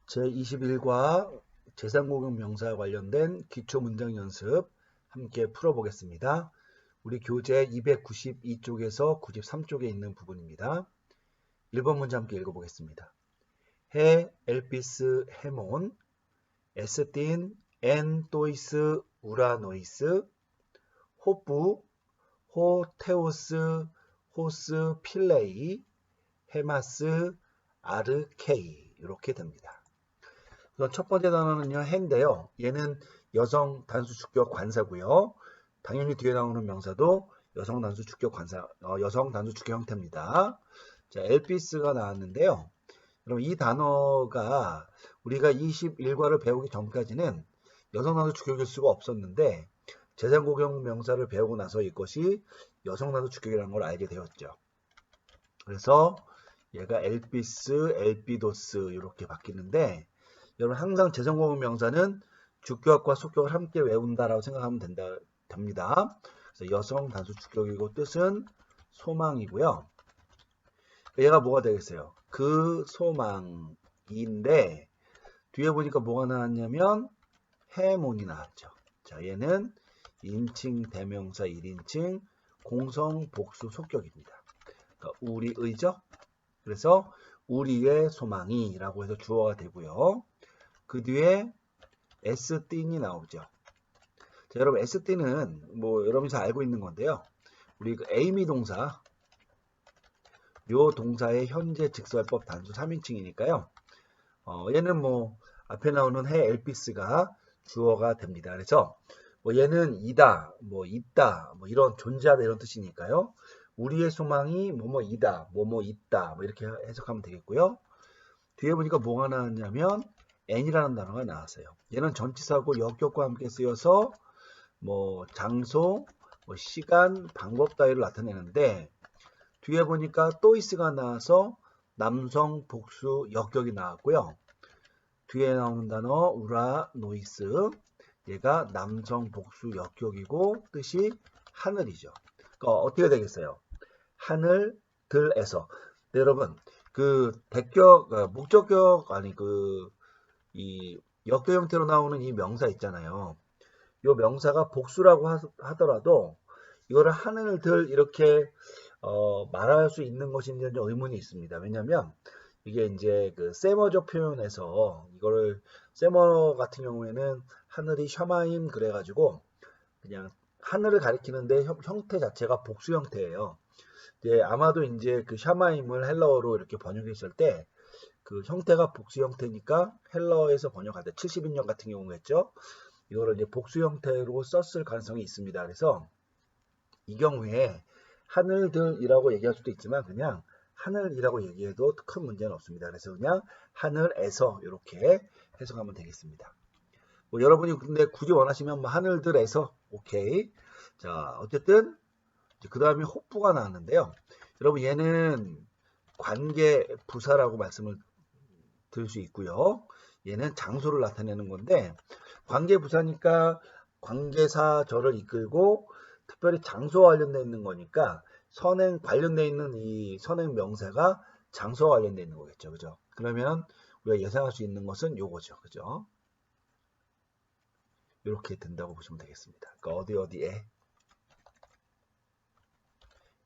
제21과 재산공용 명사 관련된 기초 문장 연습 함께 풀어보겠습니다. 우리 교재 292쪽에서 93쪽에 있는 부분입니다. 1번 문제 함께 읽어보겠습니다. 해, 엘피스, 해몬, 에스틴, 엔, 또이스, 우라노이스, 호프, 호, 테오스, 호스, 필레이, 헤마스, 아르케이 이렇게 됩니다. 우선 첫 번째 단어는요, 해인데요. 얘는 여성 단수 주격 관사고요. 당연히 뒤에 나오는 명사도 여성 단수 주격 관사, 여성 단수 주격 형태입니다. 자, 엘피스가 나왔는데요. 그럼 이 단어가 우리가 21과를 배우기 전까지는 여성 단수 주격일 수가 없었는데 재산공용 명사를 배우고 나서 이것이 여성 단수 주격이라는 걸 알게 되었죠. 그래서 얘가 엘피스, 엘피도스 이렇게 바뀌는데 여러분 항상 재산공용 명사는 주격과 속격을 함께 외운다라고 생각하면 됩니다. 그래서 여성 단수 주격이고 뜻은 소망이고요. 얘가 뭐가 되겠어요? 그 소망인데 뒤에 보니까 뭐가 나왔냐면 해몬이 나왔죠. 자, 얘는 인칭 대명사 1인칭 공성 복수 속격입니다. 그러니까 우리의죠. 그래서 우리의 소망이라고 해서 주어가 되고요. 그 뒤에 에스틴이 나오죠. 자, 여러분 에스틴은 뭐 여러분이 다 알고 있는 건데요. 우리 그 에이미 동사, 요 동사의 현재 직설법 단수 3인칭이니까요. 얘는 뭐 앞에 나오는 해 엘피스가 주어가 됩니다. 그래서 뭐 얘는 이다, 뭐 있다, 뭐 이런 존재하다 이런 뜻이니까요. 우리의 소망이 뭐뭐이다, 뭐뭐 있다, 뭐 이렇게 해석하면 되겠고요. 뒤에 보니까 뭐가 나왔냐면 n이라는 단어가 나왔어요. 얘는 전치사고 역격과 함께 쓰여서 뭐 장소, 뭐 시간, 방법 따위를 나타내는데 뒤에 보니까 또이스가 나와서 남성 복수 역격이 나왔고요. 뒤에 나오는 단어 우라노이스, 얘가 남성 복수 역격이고 뜻이 하늘이죠. 그러니까 어떻게 되겠어요? 하늘들에서. 네, 여러분 그 대격, 목적격 아니 이 역격 형태로 나오는 이 명사 있잖아요. 이 명사가 복수라고 하더라도 이거를 하늘들 이렇게 말할 수 있는 것인지 의문이 있습니다. 왜냐하면 이게 이제 그 세머적 표현에서 이거를 세머 같은 경우에는 하늘이 샤마임 그래가지고 그냥 하늘을 가리키는데 형태 자체가 복수 형태예요. 네, 아마도 이제 그 샤마임을 헬러어로 이렇게 번역했을 때 그 형태가 복수 형태니까 헬러어에서 번역할 때 70인용 같은 경우겠죠. 이거를 이제 복수 형태로 썼을 가능성이 있습니다. 그래서 이 경우에 하늘들이라고 얘기할 수도 있지만 그냥 하늘이라고 얘기해도 큰 문제는 없습니다. 그래서 그냥 하늘에서 이렇게 해석하면 되겠습니다. 뭐 여러분이 근데 굳이 원하시면 뭐 하늘들에서 오케이. 자, 어쨌든 그 다음에 호프가 나왔는데요. 여러분 얘는 관계 부사라고 말씀을 드릴 수 있고요. 얘는 장소를 나타내는 건데 관계 부사니까 관계사절을 이끌고 특별히 장소와 관련되어 있는 거니까 선행 관련되어 있는 이 선행 명사가 장소와 관련되어 있는 거겠죠. 그죠? 그러면 우리가 예상할 수 있는 것은 요거죠. 그죠? 이렇게 된다고 보시면 되겠습니다. 그러니까 어디에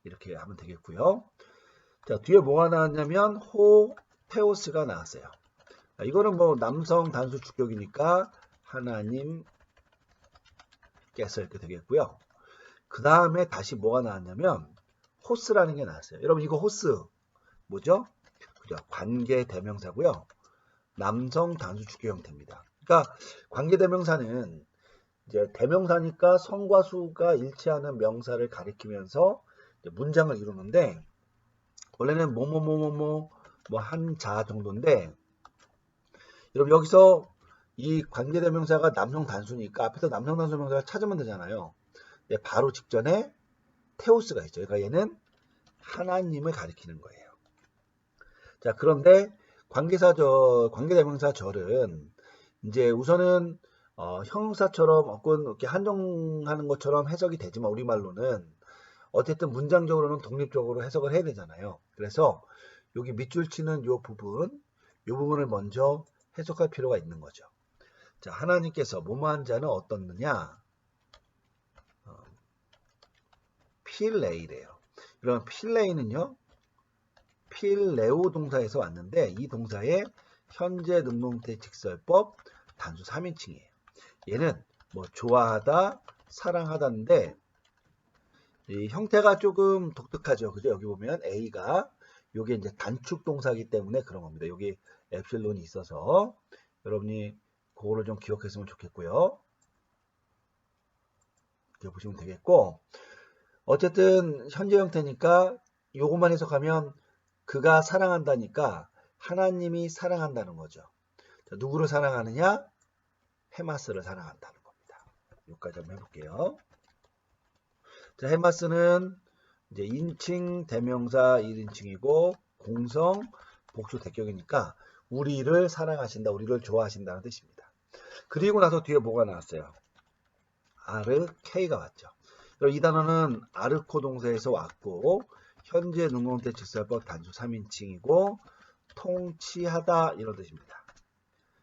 이렇게 하면 되겠고요. 자, 뒤에 뭐가 나왔냐면 호, 테오스가 나왔어요. 자, 이거는 뭐 남성 단수 주격이니까 하나님께서 이렇게 되겠고요. 그 다음에 다시 뭐가 나왔냐면 호스라는 게 나왔어요. 여러분 이거 호스 뭐죠? 그죠? 관계 대명사고요. 남성 단수 주격 형태입니다. 그러니까 관계 대명사는 이제 대명사니까 성과 수가 일치하는 명사를 가리키면서 문장을 이루는데 원래는 뭐뭐뭐뭐뭐 뭐 한 자 정도인데 여러분 여기서 이 관계 대명사가 남성 단수니까 앞에서 남성 단수 명사를 찾으면 되잖아요. 네, 바로 직전에 테오스가 있죠. 그러니까 얘는 하나님을 가리키는 거예요. 자, 그런데 관계대명사절은 이제 우선은 형용사처럼 혹은 이렇게 한정하는 것처럼 해석이 되지만 우리말로는 어쨌든 문장적으로는 독립적으로 해석을 해야 되잖아요. 그래서 여기 밑줄 치는 요 부분을 먼저 해석할 필요가 있는 거죠. 자, 하나님께서 뭐뭐한 자는 어떻느냐? 필레이래요. 그럼 필레이는요, 필레오 동사에서 왔는데 이 동사의 현재 능동태 직설법 단수 3인칭이에요. 얘는 뭐 좋아하다, 사랑하다인데 이 형태가 조금 독특하죠. 그죠? 여기 보면 A가 요게 이제 단축 동사이기 때문에 그런 겁니다. 여기 엡실론이 있어서 여러분이 그거를 좀 기억했으면 좋겠고요. 이렇게 보시면 되겠고, 어쨌든 현재 형태니까 요것만 해석하면 그가 사랑한다니까 하나님이 사랑한다는 거죠. 자, 누구를 사랑하느냐? 헤마스를 사랑한다는 겁니다. 여기까지 한번 해볼게요. 자, 헤마스는 이제 인칭 대명사 1인칭이고 공성 복수 대격이니까 우리를 사랑하신다, 우리를 좋아하신다는 뜻입니다. 그리고 나서 뒤에 뭐가 나왔어요? 아르케이가 왔죠. 이 단어는 아르코 동사에서 왔고 현재 능동태 직설법 단수 3인칭이고 통치하다 이런 뜻입니다.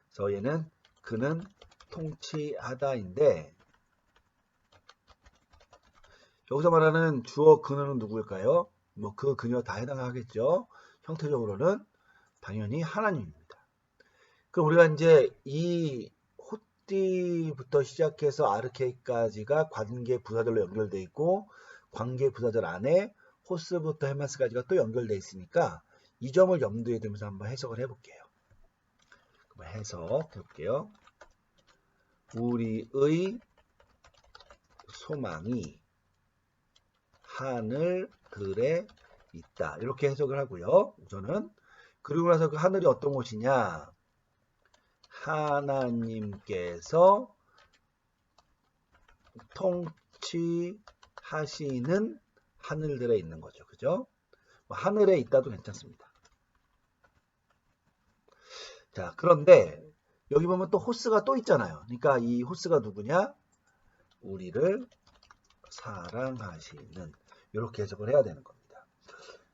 그래서 얘는 그는 통치하다인데 여기서 말하는 주어 그는 누구일까요? 뭐 그 그녀 다 해당하겠죠. 형태적으로는 당연히 하나님입니다. 그럼 우리가 이제 이 호띠부터 시작해서 아르케이까지가 관계 부사절로 연결되어 있고 관계 부사절 안에 호스부터 헤마스까지가 또 연결되어 있으니까 이 점을 염두에 두면서 한번 해석을 해볼게요. 해석해 볼게요. 우리의 소망이 하늘들에 있다. 이렇게 해석을 하고요. 우선은 그리고 나서 그 하늘이 어떤 곳이냐? 하나님께서 통치하시는 하늘들에 있는 거죠. 그죠? 하늘에 있다도 괜찮습니다. 자, 그런데 여기 보면 또 호스가 또 있잖아요. 그러니까 이 호스가 누구냐? 우리를 사랑하시는 이렇게 해석을 해야 되는 겁니다.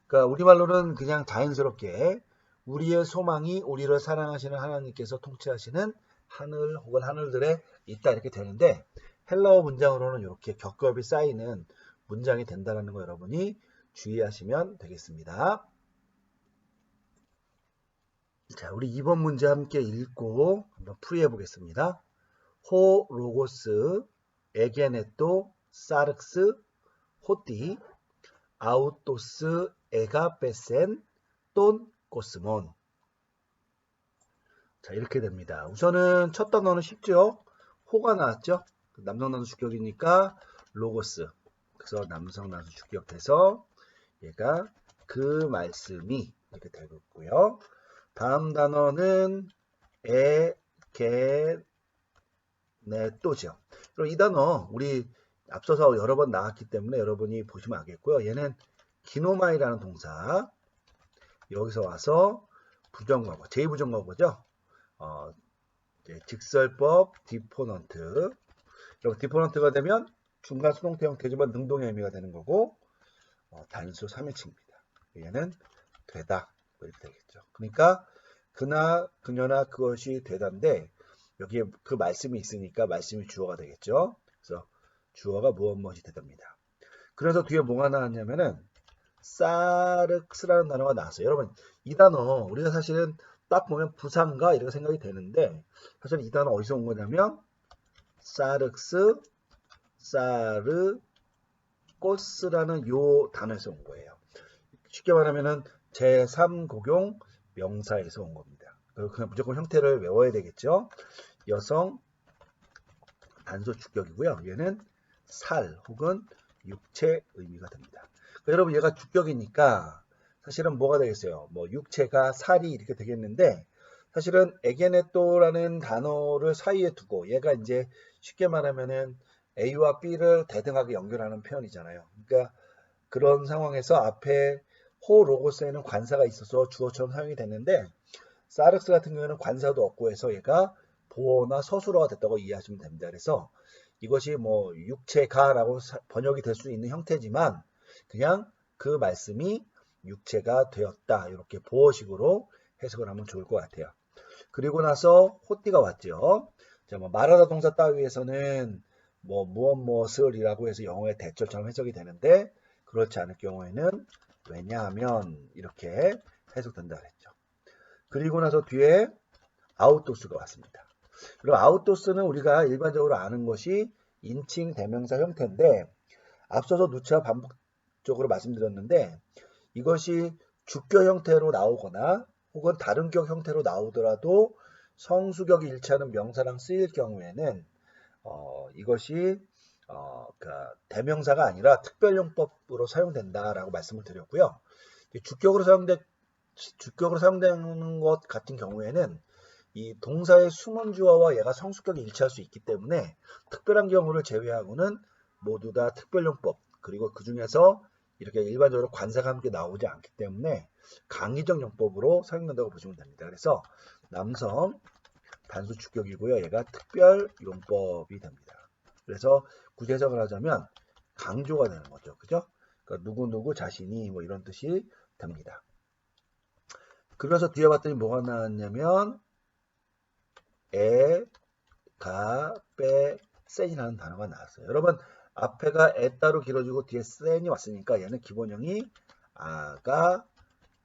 그러니까 우리말로는 그냥 자연스럽게 우리의 소망이 우리를 사랑하시는 하나님께서 통치하시는 하늘 혹은 하늘들에 있다 이렇게 되는데 헬라어 문장으로는 이렇게 격급이 쌓이는 문장이 된다는 거 여러분이 주의하시면 되겠습니다. 자, 우리 이번 문제 함께 읽고 한번 풀이해 보겠습니다. 호 로고스 에게네토 사르크스 호띠 아우토스 에가페센 돈 코스몬. 자, 이렇게 됩니다. 우선은 첫 단어는 쉽죠? 호가 나왔죠? 남성단수 주격이니까 로고스. 그래서 남성단수 주격해서 얘가 그 말씀이 이렇게 되고 있고요. 다음 단어는 에게네토죠. 그럼 이 단어 우리 앞서서 여러 번 나왔기 때문에 여러분이 보시면 알겠고요. 얘는 기노마이라는 동사. 여기서 와서 부정과거, 제2부정과거죠. 직설법 디포넌트. 여러분 디포넌트가 되면 중간 수동태 형태지만 능동의 의미가 되는 거고 단수 3인칭입니다. 얘는 되다 이렇게 되겠죠. 그러니까 그나 그녀나 그것이 되다인데 여기에 그 말씀이 있으니까 말씀이 주어가 되겠죠. 그래서 주어가 무엇이 되답니다. 그래서 뒤에 뭐가 나왔냐면은 사르크스라는 단어가 나왔어요. 여러분 이 단어 우리가 사실은 딱 보면 부사인가 이렇게 생각이 되는데 사실 이 단어 어디서 온 거냐면 사르크스 사르코스라는 요 단어에서 온 거예요. 쉽게 말하면은 제3고용 명사에서 온 겁니다. 그냥 무조건 형태를 외워야 되겠죠. 여성 단수 주격이고요. 얘는 살 혹은 육체 의미가 됩니다. 여러분 얘가 주격이니까 사실은 뭐가 되겠어요? 뭐 육체가 살이 이렇게 되겠는데 사실은 에게네토라는 단어를 사이에 두고 얘가 이제 쉽게 말하면은 A와 B를 대등하게 연결하는 표현이잖아요. 그러니까 그런 상황에서 앞에 호 로고스에는 관사가 있어서 주어처럼 사용이 됐는데 사르크스 같은 경우에는 관사도 없고 해서 얘가 보어나 서술어가 됐다고 이해하시면 됩니다. 그래서 이것이 뭐 육체가라고 번역이 될 수 있는 형태지만 그냥 그 말씀이 육체가 되었다 이렇게 보어식으로 해석을 하면 좋을 것 같아요. 그리고 나서 호띠가 왔죠. 자, 뭐 말하다 동사 따위에서는 뭐 무엇이라고 해서 영어의 대절처럼 해석이 되는데 그렇지 않을 경우에는 왜냐하면 이렇게 해석된다 그랬죠. 그리고 나서 뒤에 아웃도스가 왔습니다. 그리고 아웃도스는 우리가 일반적으로 아는 것이 인칭 대명사 형태인데 앞서서 누차 반복적으로 말씀드렸는데 이것이 주격 형태로 나오거나 혹은 다른 격 형태로 나오더라도 성수격이 일치하는 명사랑 쓰일 경우에는 이것이 그러니까 대명사가 아니라 특별용법으로 사용된다라고 말씀을 드렸고요. 주격으로 사용되는 것 같은 경우에는 이 동사의 수문주어와 얘가 성수격이 일치할 수 있기 때문에 특별한 경우를 제외하고는 모두 다 특별용법 그리고 그 중에서 이렇게 일반적으로 관사가 함께 나오지 않기 때문에 강의적 용법으로 사용된다고 보시면 됩니다. 그래서 남성 단수 주격이고요. 얘가 특별 용법이 됩니다. 그래서 구체적으로 하자면 강조가 되는 거죠. 그죠? 그러니까 누구 자신이 뭐 이런 뜻이 됩니다. 그래서 뒤에 봤더니 뭐가 나왔냐면 에, 가, 빼, 센이라는 단어가 나왔어요. 여러분 앞에가 에 따로 길어지고 뒤에 센이 왔으니까 얘는 기본형이 아가,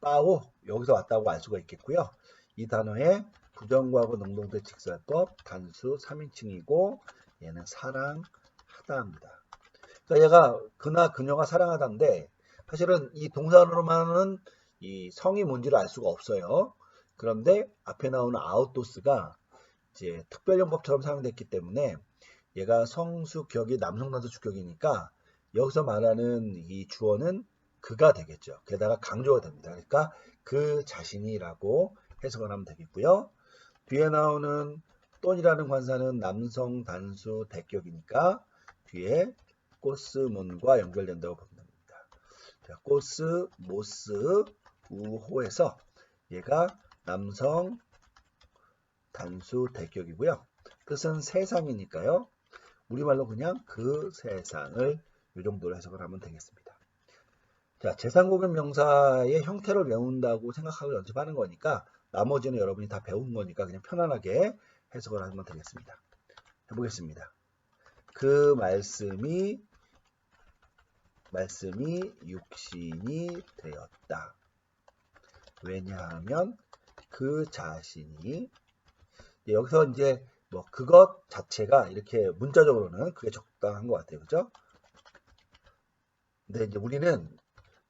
빠오 여기서 왔다고 알 수가 있겠고요. 이 단어의 부정과거 능동태 직설법 단수 3인칭이고 얘는 사랑하다입니다. 그러니까 얘가 그나 그녀가 사랑하다인데 사실은 이 동사로만은 이 성이 뭔지를 알 수가 없어요. 그런데 앞에 나오는 아웃도스가 이제 특별용법처럼 사용됐기 때문에 얘가 성수격이 남성 단수 주격이니까 여기서 말하는 이 주어는 그가 되겠죠. 게다가 강조가 됩니다. 그러니까 그 자신이라고 해석을 하면 되겠고요. 뒤에 나오는 똔이라는 관사는 남성 단수 대격이니까 뒤에 꼬스문과 연결된다고 보면 됩니다. 자, 꼬스, 모스, 우호에서 얘가 남성 단수 대격이고요. 뜻은 세상이니까요. 우리말로 그냥 그 세상을 이 정도로 해석을 하면 되겠습니다. 자, 제3공격 명사의 형태를 외운다고 생각하고 연습하는 거니까 나머지는 여러분이 다 배운 거니까 그냥 편안하게 해석을 하면 되겠습니다. 해보겠습니다. 그 말씀이 육신이 되었다. 왜냐하면 그 자신이 여기서 이제 뭐 그것 자체가 이렇게 문자적으로는 그게 적당한 것 같아요. 그죠? 근데 이제 우리는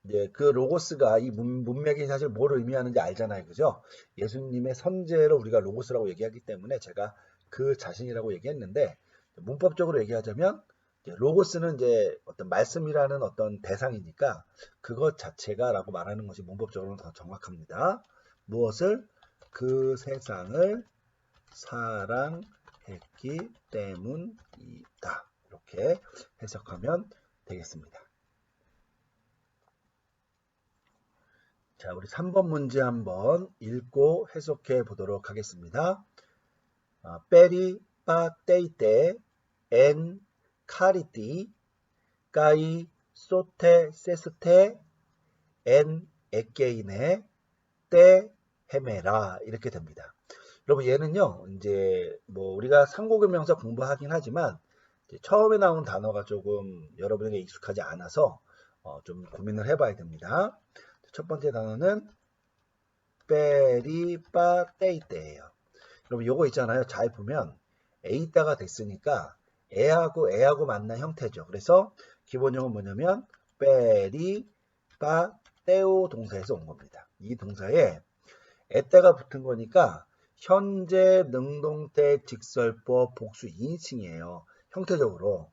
이제 그 로고스가 이 문맥이 사실 뭘 의미하는지 알잖아요. 그죠? 예수님의 선제를 우리가 로고스라고 얘기하기 때문에 제가 그 자신이라고 얘기했는데 문법적으로 얘기하자면 로고스는 이제 어떤 말씀이라는 어떤 대상이니까 그것 자체가 라고 말하는 것이 문법적으로는 더 정확합니다. 무엇을? 그 세상을 사랑했기 때문이다. 이렇게 해석하면 되겠습니다. 자, 우리 3번 문제 한번 읽고 해석해 보도록 하겠습니다. 페리 빠 테이테 엔 카리티 까이 소테 세스테 엔 에게이네 떼 헤메라 이렇게 됩니다. 여러분 얘는요 이제 뭐 우리가 상고급 명사 공부하긴 하지만 처음에 나온 단어가 조금 여러분에게 익숙하지 않아서 좀 고민을 해봐야 됩니다. 첫 번째 단어는 빼리빠떼이떼예요. 여러분 요거 있잖아요. 잘 보면 에이따가 됐으니까 애하고 만난 형태죠. 그래서 기본형은 뭐냐면 빼리빠떼오 동사에서 온 겁니다. 이 동사에 에따가 붙은 거니까 현재 능동태 직설법 복수 2인칭이에요. 형태적으로.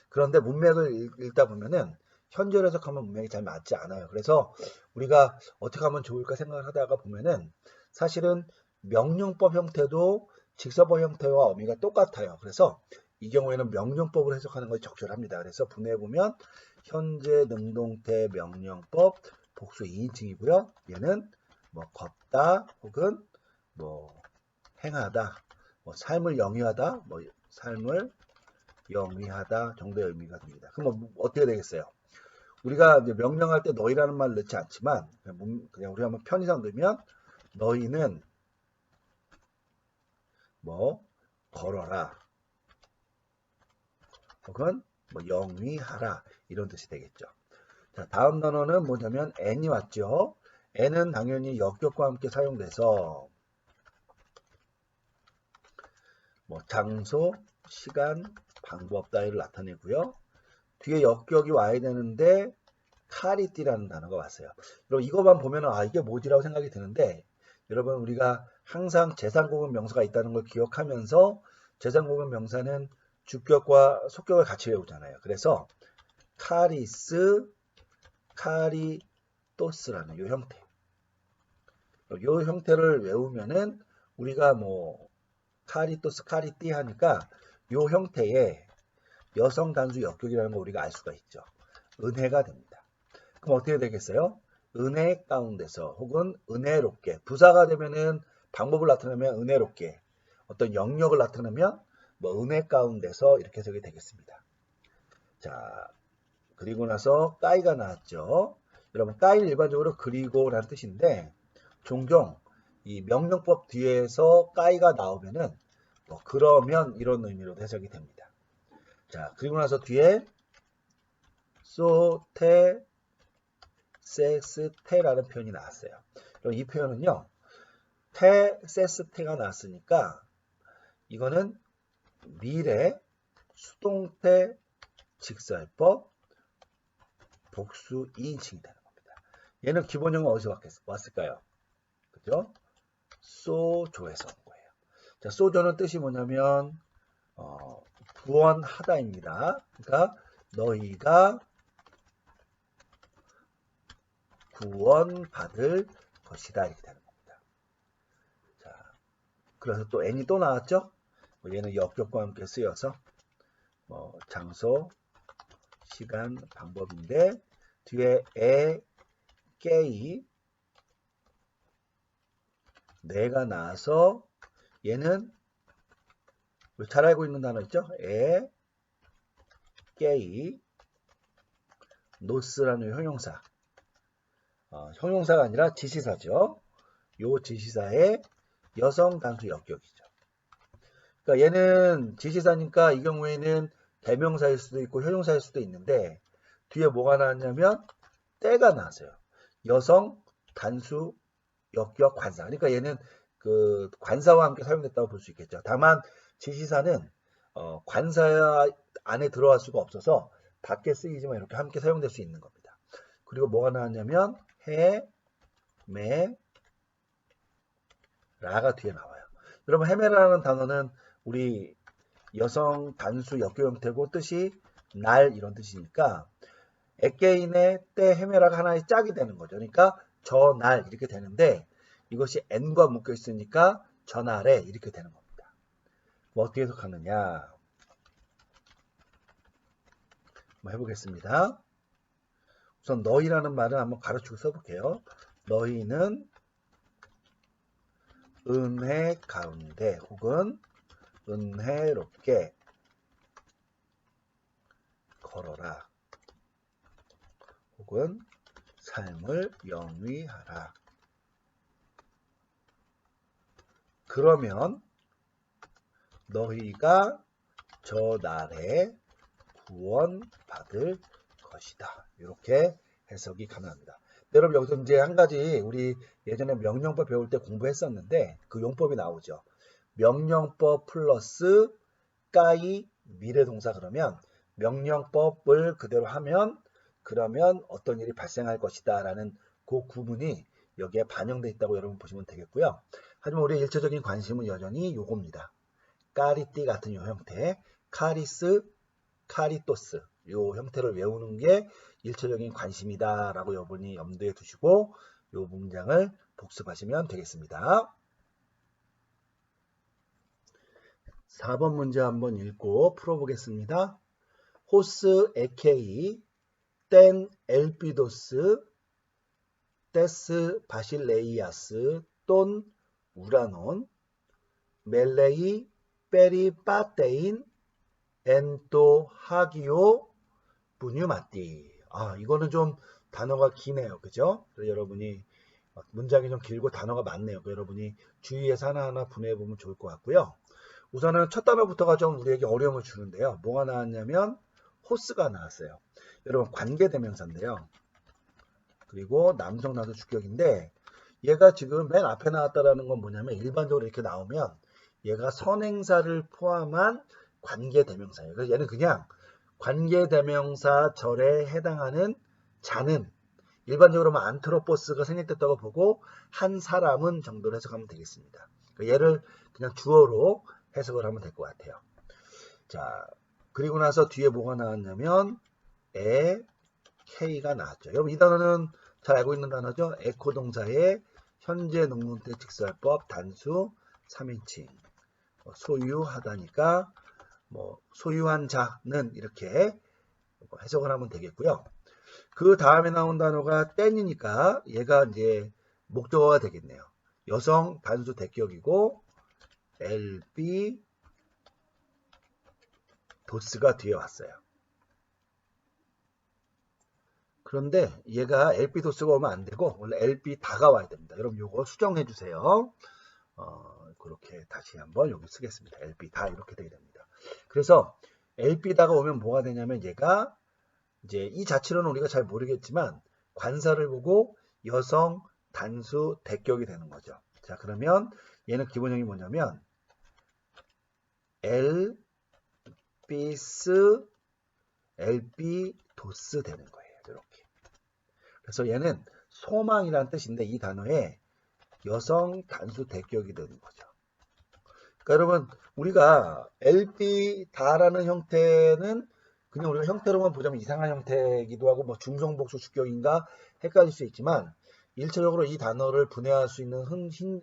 그런데 문맥을 읽다 보면은 현재로 해석하면 문맥이 잘 맞지 않아요. 그래서 우리가 어떻게 하면 좋을까 생각을 하다가 보면은 사실은 명령법 형태도 직설법 형태와 의미가 똑같아요. 그래서 이 경우에는 명령법으로 해석하는 것이 적절합니다. 그래서 분해해 보면 현재 능동태 명령법 복수 2인칭이고요. 얘는 뭐 걷다 혹은 뭐 행하다, 뭐 삶을 영위하다, 뭐 삶을 영위하다 정도의 의미가 됩니다. 그럼 뭐 어떻게 되겠어요? 우리가 이제 명령할 때 너희라는 말을 넣지 않지만 그냥 우리가 한번 편의상 넣으면 너희는 뭐 걸어라 혹은 뭐 영위하라 이런 뜻이 되겠죠. 자, 다음 단어는 뭐냐면 n이 왔죠. n은 당연히 역격과 함께 사용돼서 뭐 장소, 시간, 방법 따위를 나타내고요. 뒤에 역격이 와야 되는데 카리띠라는 단어가 왔어요. 그럼 이것만 보면 이게 뭐지라고 생각이 드는데 여러분 우리가 항상 재산공은 명사가 있다는 걸 기억하면서 재산공은 명사는 주격과 속격을 같이 외우잖아요. 그래서 카리스, 카리토스라는 이 형태. 이 형태를 외우면은 우리가 뭐 카리토스, 카리띠 하니까 이 형태의 여성 단수 역격이라는 걸 우리가 알 수가 있죠. 은혜가 됩니다. 그럼 어떻게 되겠어요? 은혜 가운데서 혹은 은혜롭게 부사가 되면은 방법을 나타내면 은혜롭게 어떤 영역을 나타내면 뭐 은혜 가운데서 이렇게 해석이 되겠습니다. 자, 그리고 나서 까이가 나왔죠. 여러분 까이는 일반적으로 그리고라는 뜻인데 종종 이 명령법 뒤에서 까이가 나오면은 뭐 그러면 이런 의미로 해석이 됩니다. 자, 그리고 나서 뒤에 소테 세스테라는 표현이 나왔어요. 그럼 이 표현은요. 테 세스테가 나왔으니까 이거는 미래 수동태 직설법 복수 2인칭이 되는 겁니다. 얘는 기본형은 어디서 왔을까요? 그죠? 소조에서 온 거예요. 자, 소조는 뜻이 뭐냐면 구원하다입니다. 그러니까 너희가 구원받을 것이다 이렇게 되는 겁니다. 자, 그래서 또 n이 또 나왔죠? 얘는 역격과 함께 쓰여서 장소, 시간, 방법인데 뒤에 깨이 내가 나와서 얘는 잘 알고 있는 단어 있죠? 깨이 노스라는 형용사 형용사가 아니라 지시사죠. 요 지시사의 여성 단수 역격이죠. 그러니까 얘는 지시사니까 이 경우에는 대명사일 수도 있고 형용사일 수도 있는데 뒤에 뭐가 나왔냐면 때가 나왔어요. 여성 단수 역격 관사. 그러니까 얘는 그 관사와 함께 사용됐다고 볼 수 있겠죠. 다만 지시사는 관사 안에 들어갈 수가 없어서 밖에 쓰이지만 이렇게 함께 사용될 수 있는 겁니다. 그리고 뭐가 나왔냐면 라가 뒤에 나와요. 여러분 헤메라는 단어는 우리 여성 단수 역격 형태고 뜻이 날 이런 뜻이니까 에게인의 때 헤메라가 하나의 짝이 되는 거죠. 그러니까 저날 이렇게 되는데 이것이 n과 묶여 있으니까 저날에 이렇게 되는 겁니다. 뭐 어떻게 해석하느냐 한번 해보겠습니다. 우선 너희라는 말은 한번 가로치고 써볼게요. 너희는 은혜 가운데 혹은 은혜롭게 걸어라 혹은 삶을 영위하라. 그러면 너희가 저 날에 구원받을 것이다. 이렇게 해석이 가능합니다. 여러분 여기서 이제 한 가지 우리 예전에 명령법 배울 때 공부했었는데 그 용법이 나오죠. 명령법 플러스 까이 미래동사 그러면 명령법을 그대로 하면 그러면 어떤 일이 발생할 것이다 라는 그 구문이 여기에 반영되어 있다고 여러분 보시면 되겠고요. 하지만 우리의 일차적인 관심은 여전히 요겁니다. 까리띠 같은 요 형태, 카리스, 카리토스 요 형태를 외우는 게 일차적인 관심이다 라고 여러분이 염두에 두시고 요 문장을 복습하시면 되겠습니다. 4번 문제 한번 읽고 풀어보겠습니다. 호스 에케이 땐 엘피도스 테스 바실레이아스 돈 우라논 멜레이 페리파테인 엔토 하기오 분유마띠. 이거는 좀 단어가 기네요. 그죠? 그래서 여러분이 문장이 좀 길고 단어가 많네요. 여러분이 주의해서 하나하나 분해해 보면 좋을 것 같고요. 우선은 첫 단어부터가 좀 우리에게 어려움을 주는데요. 뭐가 나왔냐면 호스가 나왔어요. 여러분 관계대명사인데요. 그리고 남성 단수 주격인데 얘가 지금 맨 앞에 나왔다라는 건 뭐냐면 일반적으로 이렇게 나오면 얘가 선행사를 포함한 관계대명사예요. 그래서 얘는 그냥 관계대명사절에 해당하는 자는 일반적으로 안트로포스가 생략됐다고 보고 한 사람은 정도로 해석하면 되겠습니다. 얘를 그냥 주어로 해석을 하면 될 것 같아요. 자, 그리고 나서 뒤에 뭐가 나왔냐면 K가 나왔죠. 여러분 이 단어는 잘 알고 있는 단어죠. 에코 동사의 현재 능동태 직설법 단수 3인칭 소유하다니까 소유한 자는 이렇게 해석을 하면 되겠고요. 그 다음에 나온 단어가 땐이니까 얘가 이제 목적어가 되겠네요. 여성 단수 대격이고 LB 도스가 뒤에 왔어요. 그런데 얘가 LB 도스가 오면 안 되고 원래 LB 다가 와야 됩니다. 여러분 요거 수정해 주세요. 그렇게 다시 한번 여기 쓰겠습니다. LB 다 이렇게 되게 됩니다. 그래서 LB 다가 오면 뭐가 되냐면 얘가 이제 이 자체로는 우리가 잘 모르겠지만 관사를 보고 여성 단수 대격이 되는 거죠. 자, 그러면 얘는 기본형이 뭐냐면 LB스 LB 도스 되는 거예요. 이렇게. 그래서 얘는 소망이라는 뜻인데 이 단어에 여성 단수 대격이 되는 거죠. 그러니까 여러분 우리가 LB 다라는 형태는 그냥 우리가 형태로만 보자면 이상한 형태이기도 하고 중성복수 주격인가 헷갈릴 수 있지만 1차적으로 이 단어를 분해할 수 있는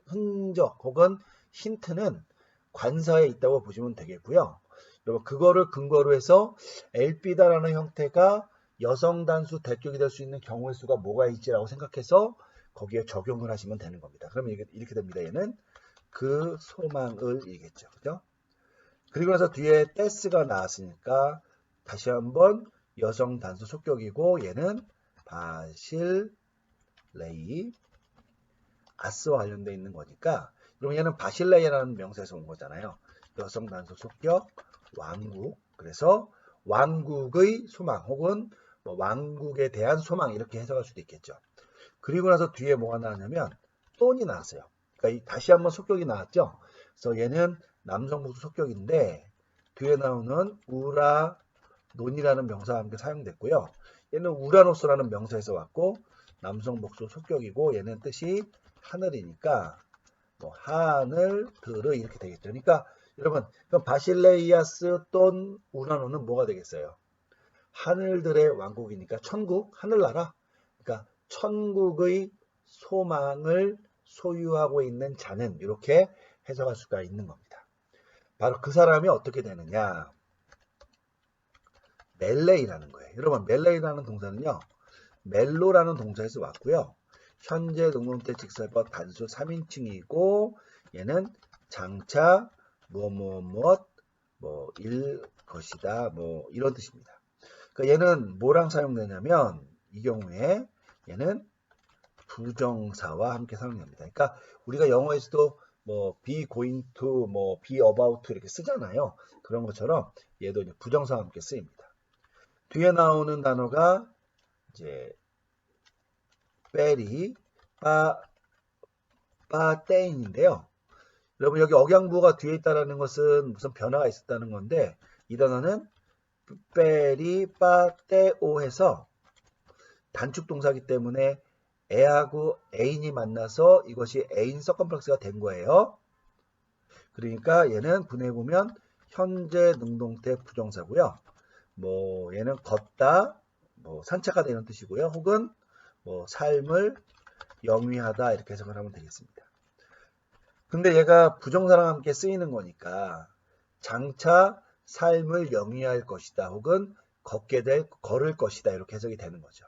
흔적 혹은 힌트는 관사에 있다고 보시면 되겠고요. 여러분 그거를 근거로 해서 LB다라는 형태가 여성 단수 대격이 될 수 있는 경우의 수가 뭐가 있지라고 생각해서 거기에 적용을 하시면 되는 겁니다. 그러면 이렇게 됩니다. 얘는 그 소망을 이겠죠. 그죠? 그리고 나서 뒤에 떼스가 나왔으니까 다시 한번 여성 단수 속격이고 얘는 바실레이 아스와 관련되어 있는 거니까 그럼 얘는 바실레이라는 명사에서 온 거잖아요. 여성 단수 속격 왕국 그래서 왕국의 소망 혹은 왕국에 대한 소망 이렇게 해석할 수도 있겠죠. 그리고 나서 뒤에 뭐가 나왔냐면 똔이 나왔어요. 그러니까 다시 한번 속격이 나왔죠. 그래서 얘는 남성복수 속격인데 뒤에 나오는 우라논이라는 명사와 함께 사용됐고요. 얘는 우라노스라는 명사에서 왔고 남성복수 속격이고 얘는 뜻이 하늘이니까 하늘들의 이렇게 되겠죠. 그러니까 여러분 그럼 바실레이아스 똔 우라노는 뭐가 되겠어요? 하늘들의 왕국이니까 천국, 하늘나라. 그러니까 천국의 소망을 소유하고 있는 자는 이렇게 해석할 수가 있는 겁니다. 바로 그 사람이 어떻게 되느냐? 멜레이라는 거예요. 여러분 멜레이라는 동사는요. 멜로라는 동사에서 왔고요. 현재 능동태 직설법 단수 3인칭이고 얘는 장차 일 것이다 이런 뜻입니다. 그러니까 얘는 뭐랑 사용되냐면 이 경우에 얘는 부정사와 함께 사용됩니다. 그러니까 우리가 영어에서도 be going to, be about to 이렇게 쓰잖아요. 그런 것처럼 얘도 이제 부정사와 함께 쓰입니다. 뒤에 나오는 단어가 이제 베리, 빠떼인인데요. 여러분 여기 억양부가 뒤에 있다는 것은 무슨 변화가 있었다는 건데 이 단어는 베리, 빠떼오 해서 단축 동사이기 때문에 애하고 애인이 만나서 이것이 애인 서컴플렉스가 된 거예요. 그러니까 얘는 분해해보면 현재 능동태 부정사고요. 얘는 걷다, 산책하다 이런 뜻이고요. 혹은 삶을 영위하다 이렇게 해석을 하면 되겠습니다. 근데 얘가 부정사랑 함께 쓰이는 거니까 장차 삶을 영위할 것이다 혹은 걸을 것이다 이렇게 해석이 되는 거죠.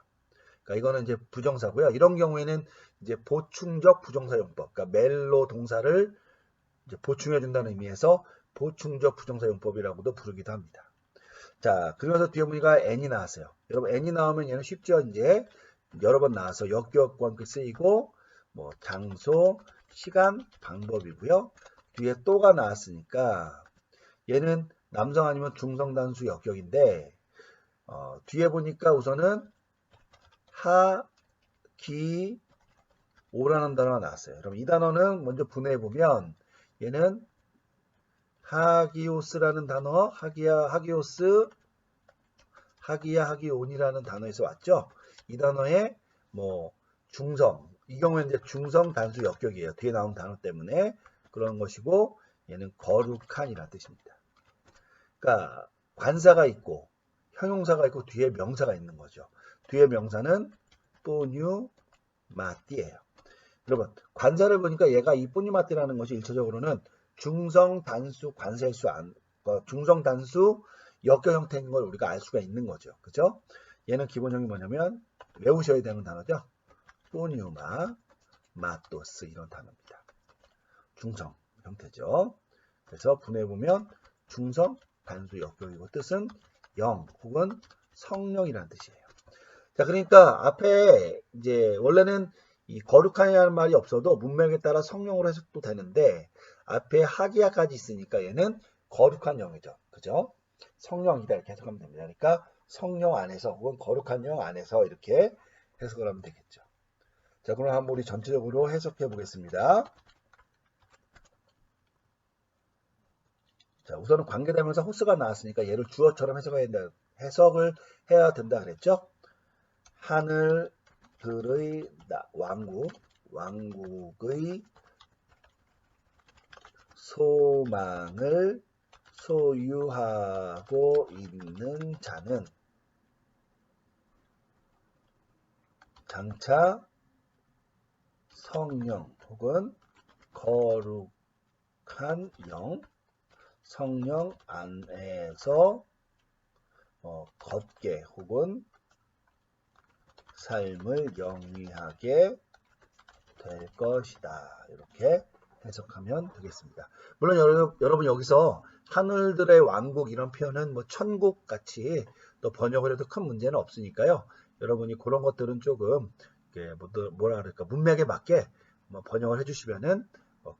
그러니까 이거는 이제 부정사고요. 이런 경우에는 이제 보충적 부정사 용법, 그러니까 멜로 동사를 이제 보충해 준다는 의미에서 보충적 부정사 용법이라고도 부르기도 합니다. 자, 그러면서 뒤에 보니까 n이 나왔어요. 여러분 n이 나오면 얘는 쉽죠. 이제 여러 번 나와서 역기억과 함께 쓰이고 뭐 장소, 시간, 방법이고요. 뒤에 또가 나왔으니까 얘는 남성 아니면 중성 단수 역격인데 뒤에 보니까 우선은 하기오라는 단어가 나왔어요. 그럼 이 단어는 먼저 분해해 보면 얘는 하기오스라는 단어, 하기야, 하기오스, 하기야, 하기온이라는 단어에서 왔죠. 이 단어의 뭐 중성, 이 경우에는 이제 중성 단수 역격이에요. 뒤에 나온 단어 때문에 그런 것이고 얘는 거룩한이라는 뜻입니다. 그러니까 관사가 있고 형용사가 있고 뒤에 명사가 있는 거죠. 뒤에 명사는 뿌뉴마띠예요. 여러분 관사를 보니까 얘가 이 뿌뉴마띠라는 것이 일차적으로는 중성 단수 관사일 수 중성 단수 역격 형태인 걸 우리가 알 수가 있는 거죠. 그죠? 얘는 기본형이 뭐냐면 외우셔야 되는 단어죠. 뿌뉴마 마토스 이런 단어입니다. 중성 형태죠. 그래서 분해해보면 중성 단수 역격이고 뜻은 영 혹은 성령이라는 뜻이에요. 자, 그러니까 앞에 이제 원래는 이 거룩한이라는 말이 없어도 문맥에 따라 성령으로 해석도 되는데 앞에 하기야까지 있으니까 얘는 거룩한 영이죠. 그죠? 성령이다 이렇게 해석하면 됩니다. 그러니까 성령 안에서 혹은 거룩한 영 안에서 이렇게 해석을 하면 되겠죠. 자, 그럼 한번 우리 전체적으로 해석해 보겠습니다. 자, 우선은 관계대명사 호스가 나왔으니까 얘를 주어처럼 해석을 해야 된다 그랬죠? 하늘들의 왕국의 소망을 소유하고 있는 자는 장차 성령 혹은 거룩한 영, 성령 안에서 걷게 혹은 삶을 영위하게 될 것이다. 이렇게 해석하면 되겠습니다. 물론 여러분 여기서 하늘들의 왕국 이런 표현은 뭐 천국 같이 또 번역을 해도 큰 문제는 없으니까요. 여러분이 그런 것들은 조금 뭐라 그럴까 문맥에 맞게 번역을 해주시면은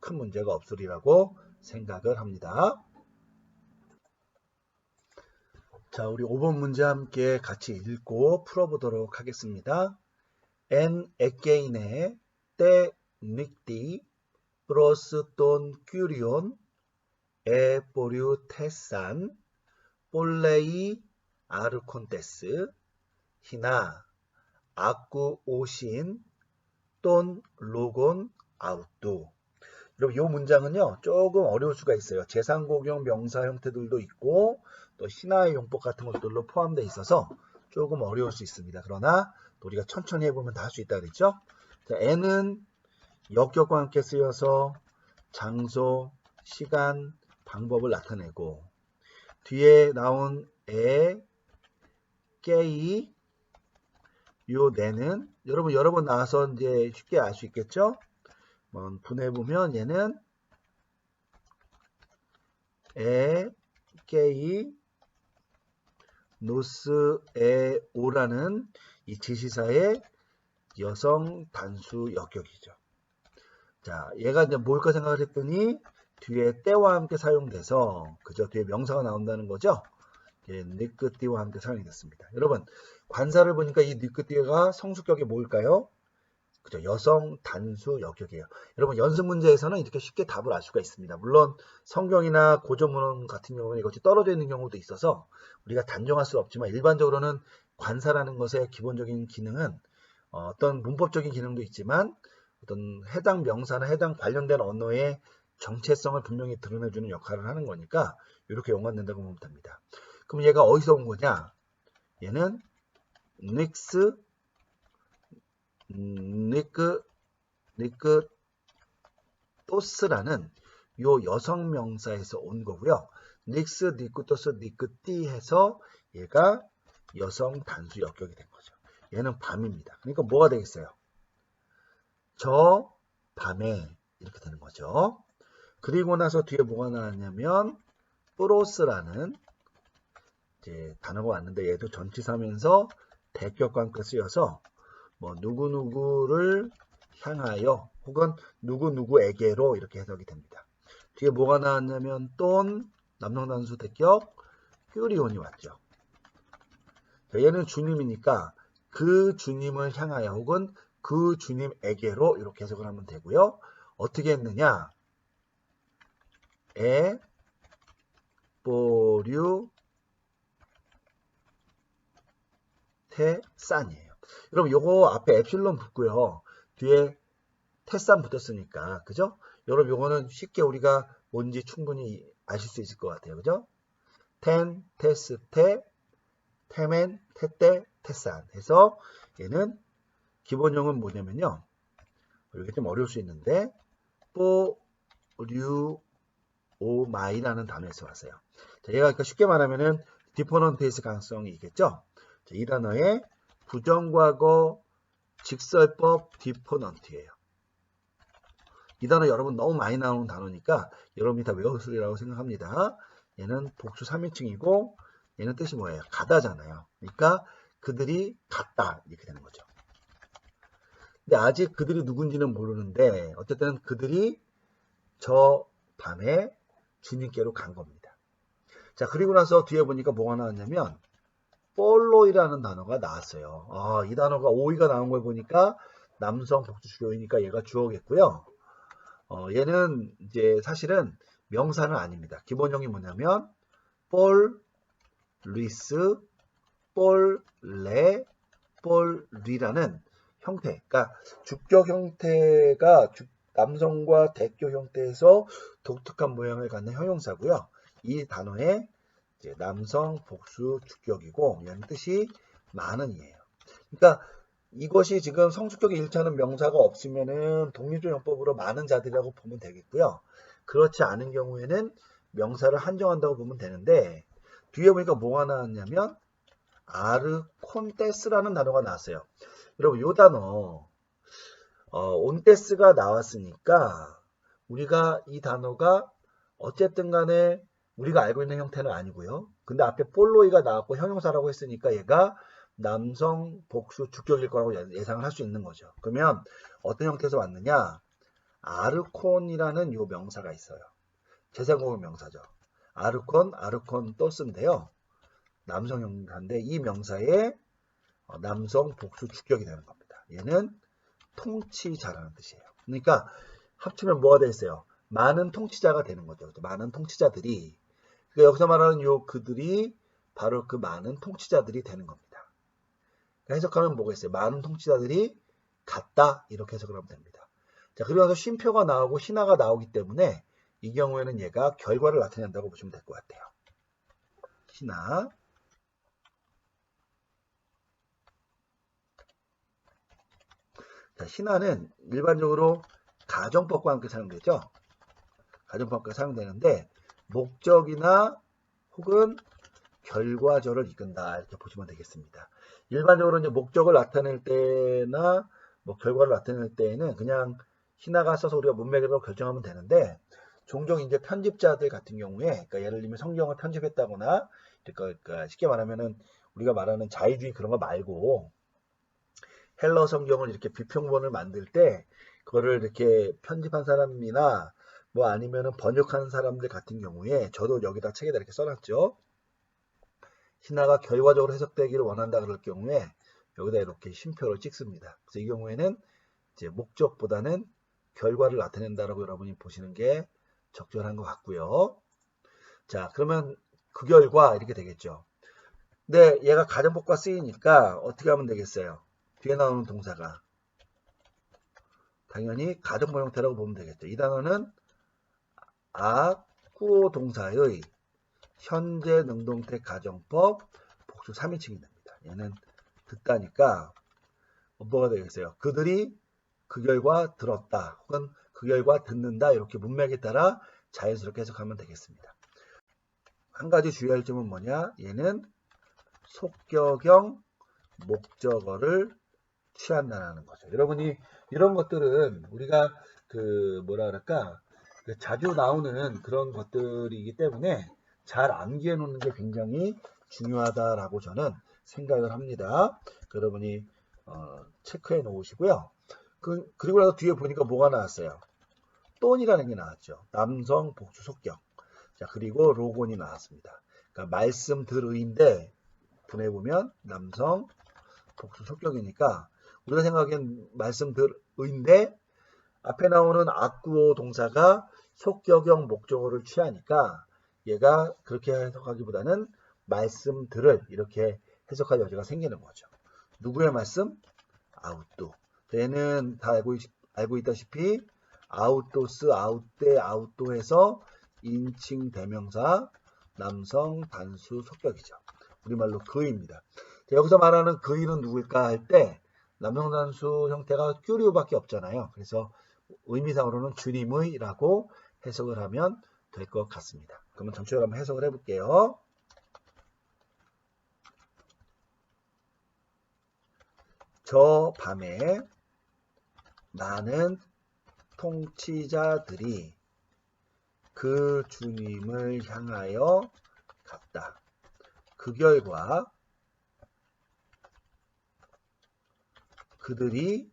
큰 문제가 없으리라고 생각을 합니다. 자, 우리 5번 문제 함께 같이 읽고 풀어보도록 하겠습니다. En again에 te 닉디 προς τον Kyrion 에보류테산 볼레이 아르콘테스 히나 아쿠 오신 돈 로곤 아우뚜. 여러분 이 문장은요 조금 어려울 수가 있어요. 재상고경 명사 형태들도 있고 또 신화의 용법 같은 것들로 포함되어 있어서 조금 어려울 수 있습니다. 그러나 또 우리가 천천히 해보면 다 할 수 있다 그랬죠. 자, N은 역격과 함께 쓰여서 장소, 시간, 방법을 나타내고 뒤에 나온 에, 깨이 요 내는 여러분 여러 번 나와서 이제 쉽게 알 수 있겠죠? 분해해보면 얘는 에, 깨이, 노스, 에, 오라는 이 지시사의 여성 단수 역격이죠. 자, 얘가 이제 뭘까 생각을 했더니 뒤에 때와 함께 사용돼서 그죠? 뒤에 명사가 나온다는 거죠? 예, 니끄띠와 함께 사용이 됐습니다. 여러분 관사를 보니까 이 니끄띠가 성수격이 뭘까요? 그죠? 여성 단수 역격이에요. 여러분 연습 문제에서는 이렇게 쉽게 답을 알 수가 있습니다. 물론 성경이나 고전문 같은 경우는 이것이 떨어져 있는 경우도 있어서 우리가 단정할 수 없지만 일반적으로는 관사라는 것의 기본적인 기능은 어떤 문법적인 기능도 있지만 어떤 해당 명사나 해당 관련된 언어의 정체성을 분명히 드러내주는 역할을 하는 거니까 이렇게 연관된다고 보면 됩니다. 그럼 얘가 어디서 온 거냐? 얘는 니크토스라는 요 여성 명사에서 온 거고요. 닉스, 니크토스, 니크띠 해서 얘가 여성 단수 역격이 된 거죠. 얘는 밤입니다. 그러니까 뭐가 되겠어요? 저 밤에 이렇게 되는 거죠. 그리고 나서 뒤에 뭐가 나왔냐면 프로스라는 이제 단어가 왔는데 얘도 전치사면서 대격과 함께 쓰여서 뭐 누구누구를 향하여 혹은 누구누구에게로 이렇게 해석이 됩니다. 뒤에 뭐가 나왔냐면 돈, 남성단수 대격, 큐리온이 왔죠. 얘는 주님이니까 그 주님을 향하여 혹은 그 주님에게로 이렇게 해석을 하면 되고요. 어떻게 했느냐? 보류 테산이에요. 여러분 요거 앞에 엡실론 붙고요. 뒤에 테산 붙었으니까 그죠? 여러분 요거는 쉽게 우리가 뭔지 충분히 아실 수 있을 것 같아요. 그죠? 텐, 테스, 테, 테멘, 테떼, 테산 해서 얘는 기본형은 뭐냐면요. 이게 좀 어려울 수 있는데 뽀류 오마이라는 단어에서 왔어요. 자, 얘가 그러니까 쉽게 말하면은 디퍼넌트에서 가능성이 있겠죠. 자, 이 단어의 부정과거 직설법 디퍼넌트예요. 이 단어 여러분 너무 많이 나오는 단어니까 여러분이 다 외웠으리라고 생각합니다. 얘는 복수 3인칭이고 얘는 뜻이 뭐예요? 가다잖아요. 그러니까 그들이 갔다 이렇게 되는 거죠. 근데 아직 그들이 누군지는 모르는데 어쨌든 그들이 저 밤에 주님께로 간 겁니다. 자, 그리고 나서 뒤에 보니까 뭐가 나왔냐면 폴로이라는 단어가 나왔어요. 아, 이 단어가 오이가 나온 걸 보니까 남성 복수 주어이니까 얘가 주어겠고요. 얘는 이제 사실은 명사는 아닙니다. 기본형이 뭐냐면 폴, 리스, 폴레, 폴리라는 형태. 그러니까 주격 형태가 남성과 대격 형태에서 독특한 모양을 갖는 형용사고요. 이 단어의 이제 남성 복수 주격이고 얘는 뜻이 많은이에요. 그러니까 이것이 지금 성주격의 일차는 명사가 없으면은 독립조용법으로 많은 자들이라고 보면 되겠고요. 그렇지 않은 경우에는 명사를 한정한다고 보면 되는데 뒤에 보니까 뭐가 나왔냐면 아르콘테스라는 단어가 나왔어요. 여러분 이 단어 온테스가 나왔으니까 우리가 이 단어가 어쨌든 간에 우리가 알고 있는 형태는 아니고요. 근데 앞에 폴로이가 나왔고 형용사라고 했으니까 얘가 남성 복수 주격일 거라고 예상을 할 수 있는 거죠. 그러면 어떤 형태에서 왔느냐? 아르콘이라는 요 명사가 있어요. 제사공의 명사죠. 아르콘 토스인데요. 남성 형사인데 이 명사의 남성 복수 주격이 되는 겁니다. 얘는 통치자라는 뜻이에요. 그러니까 합치면 뭐가 되겠어요? 많은 통치자가 되는 거죠. 많은 통치자들이. 그러니까 여기서 말하는 요 그들이 바로 그 많은 통치자들이 되는 겁니다. 해석하면 뭐가 있어요? 많은 통치자들이 갔다 이렇게 해석을 하면 됩니다. 자, 그리고 나서 쉼표가 나오고 신하가 나오기 때문에 이 경우에는 얘가 결과를 나타낸다고 보시면 될 것 같아요. 신하. 자, 신하는 일반적으로 가정법과 함께 사용되죠. 가정법과 사용되는데 목적이나 혹은 결과절을 이끈다 이렇게 보시면 되겠습니다. 일반적으로 이제 목적을 나타낼 때나 뭐 결과를 나타낼 때에는 그냥 신하가 써서 우리가 문맥으로 결정하면 되는데 종종 이제 편집자들 같은 경우에 그러니까 예를 들면 성경을 편집했다거나 그러니까 쉽게 말하면은 우리가 말하는 자의주의 그런 거 말고 헬러 성경을 이렇게 비평본을 만들 때 그거를 이렇게 편집한 사람이나 뭐 아니면은 번역하는 사람들 같은 경우에 저도 여기다 책에다 이렇게 써놨죠. 신하가 결과적으로 해석되기를 원한다 그럴 경우에 여기다 이렇게 쉼표를 찍습니다. 그래서 이 경우에는 이제 목적보다는 결과를 나타낸다라고 여러분이 보시는 게 적절한 것 같고요. 자, 그러면 그 결과 이렇게 되겠죠. 근데 얘가 가정법과 쓰이니까 어떻게 하면 되겠어요? 뒤에 나오는 동사가 당연히 가정법 형태라고 보면 되겠죠. 이 단어는 아쿠오 동사의 현재 능동태 가정법 복수 3인칭이 됩니다. 얘는 듣다니까 뭐가 되겠어요? 그들이 그 결과 들었다 혹은 그 결과 듣는다 이렇게 문맥에 따라 자연스럽게 해석하면 되겠습니다. 한 가지 주의할 점은 뭐냐? 얘는 속격형 목적어를 취한다는 거죠. 여러분이 이런 것들은 우리가 그 뭐라 그럴까 자주 나오는 그런 것들이기 때문에 잘 암기해 놓는 게 굉장히 중요하다라고 저는 생각을 합니다. 여러분이 체크해 놓으시고요. 그리고 나서 뒤에 보니까 뭐가 나왔어요? 똔이라는 게 나왔죠. 남성 복수 속격. 자, 그리고 로곤이 나왔습니다. 그러니까 말씀들의인데 분해보면 남성 복수 속격이니까 우리가 생각하기엔 말씀들의인데 앞에 나오는 악구어 동사가 속격형 목적어를 취하니까 얘가 그렇게 해석하기보다는 말씀들을 이렇게 해석할 여지가 생기는 거죠. 누구의 말씀? 아웃도. 얘는 다 알고 있다시피 아웃도스, 아웃대, 아웃도에서 인칭 대명사 남성 단수 속격이죠. 우리말로 그이입니다. 여기서 말하는 그이는 누구일까 할 때 남성 단수 형태가 큐리오밖에 없잖아요. 그래서 의미상으로는 주님의라고 해석을 하면 될 것 같습니다. 그러면 전체적으로 한번 해석을 해볼게요. 저 밤에 많은 통치자들이 그 주님을 향하여 갔다. 그 결과 그들이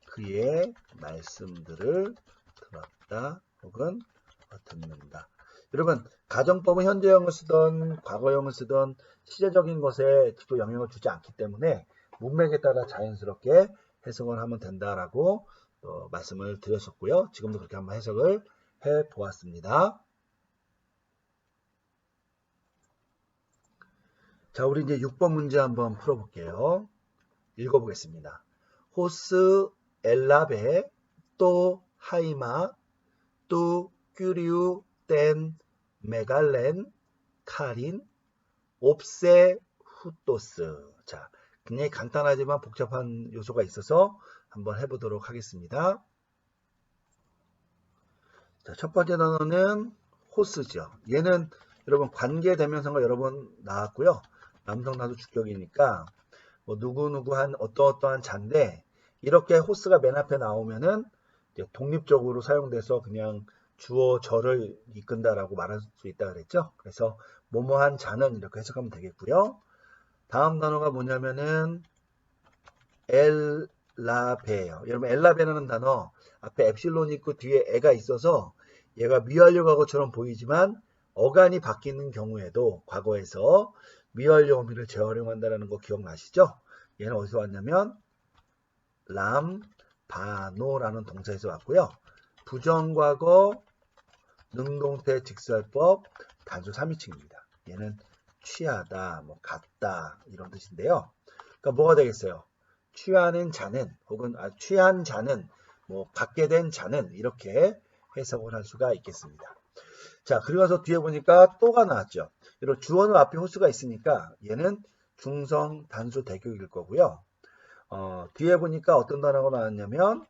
그의 말씀들을 들었다 혹은 듣는다. 여러분, 가정법은 현재형을 쓰던 과거형을 쓰던 시제적인 것에 직접 영향을 주지 않기 때문에 문맥에 따라 자연스럽게 해석을 하면 된다라고 말씀을 드렸었고요. 지금도 그렇게 한번 해석을 해 보았습니다. 자, 우리 이제 6번 문제 한번 풀어볼게요. 읽어보겠습니다. 호스 엘라베 또 하이마 또 큐리우 땐 메갈렌 카린 옵세 후토스. 자, 굉장히 간단하지만 복잡한 요소가 있어서 한번 해보도록 하겠습니다. 자, 첫 번째 단어는 호스죠. 얘는 여러분 관계대명사가 여러 번 나왔고요. 남성 단수 주격이니까 뭐 누구누구한 어떠어떠한 자인데 이렇게 호스가 맨 앞에 나오면은 이제 독립적으로 사용돼서 그냥 주어 저를 이끈다라고 말할 수 있다 그랬죠. 그래서 뭐뭐한 자는 이렇게 해석하면 되겠고요. 다음 단어가 뭐냐면은 엘라베예요. 여러분 엘라베라는 단어 앞에 엡실론이 있고 뒤에 에가 있어서 얘가 미완료 과거처럼 보이지만 어간이 바뀌는 경우에도 과거에서 미완료 어미를 재활용한다는 거 기억나시죠? 얘는 어디서 왔냐면 람바노라는 동사에서 왔고요. 부정과거 능동태 직설법 단수 3인칭입니다. 얘는 취하다, 뭐 같다 이런 뜻인데요. 그러니까 뭐가 되겠어요? 취하는 자는 혹은 취한 자는 뭐 갖게 된 자는 이렇게 해석을 할 수가 있겠습니다. 자, 그리고 나서 뒤에 보니까 또가 나왔죠. 이런 주어는 앞에 호수가 있으니까 얘는 중성 단수 대격일 거고요. 뒤에 보니까 어떤 단어가 나왔냐면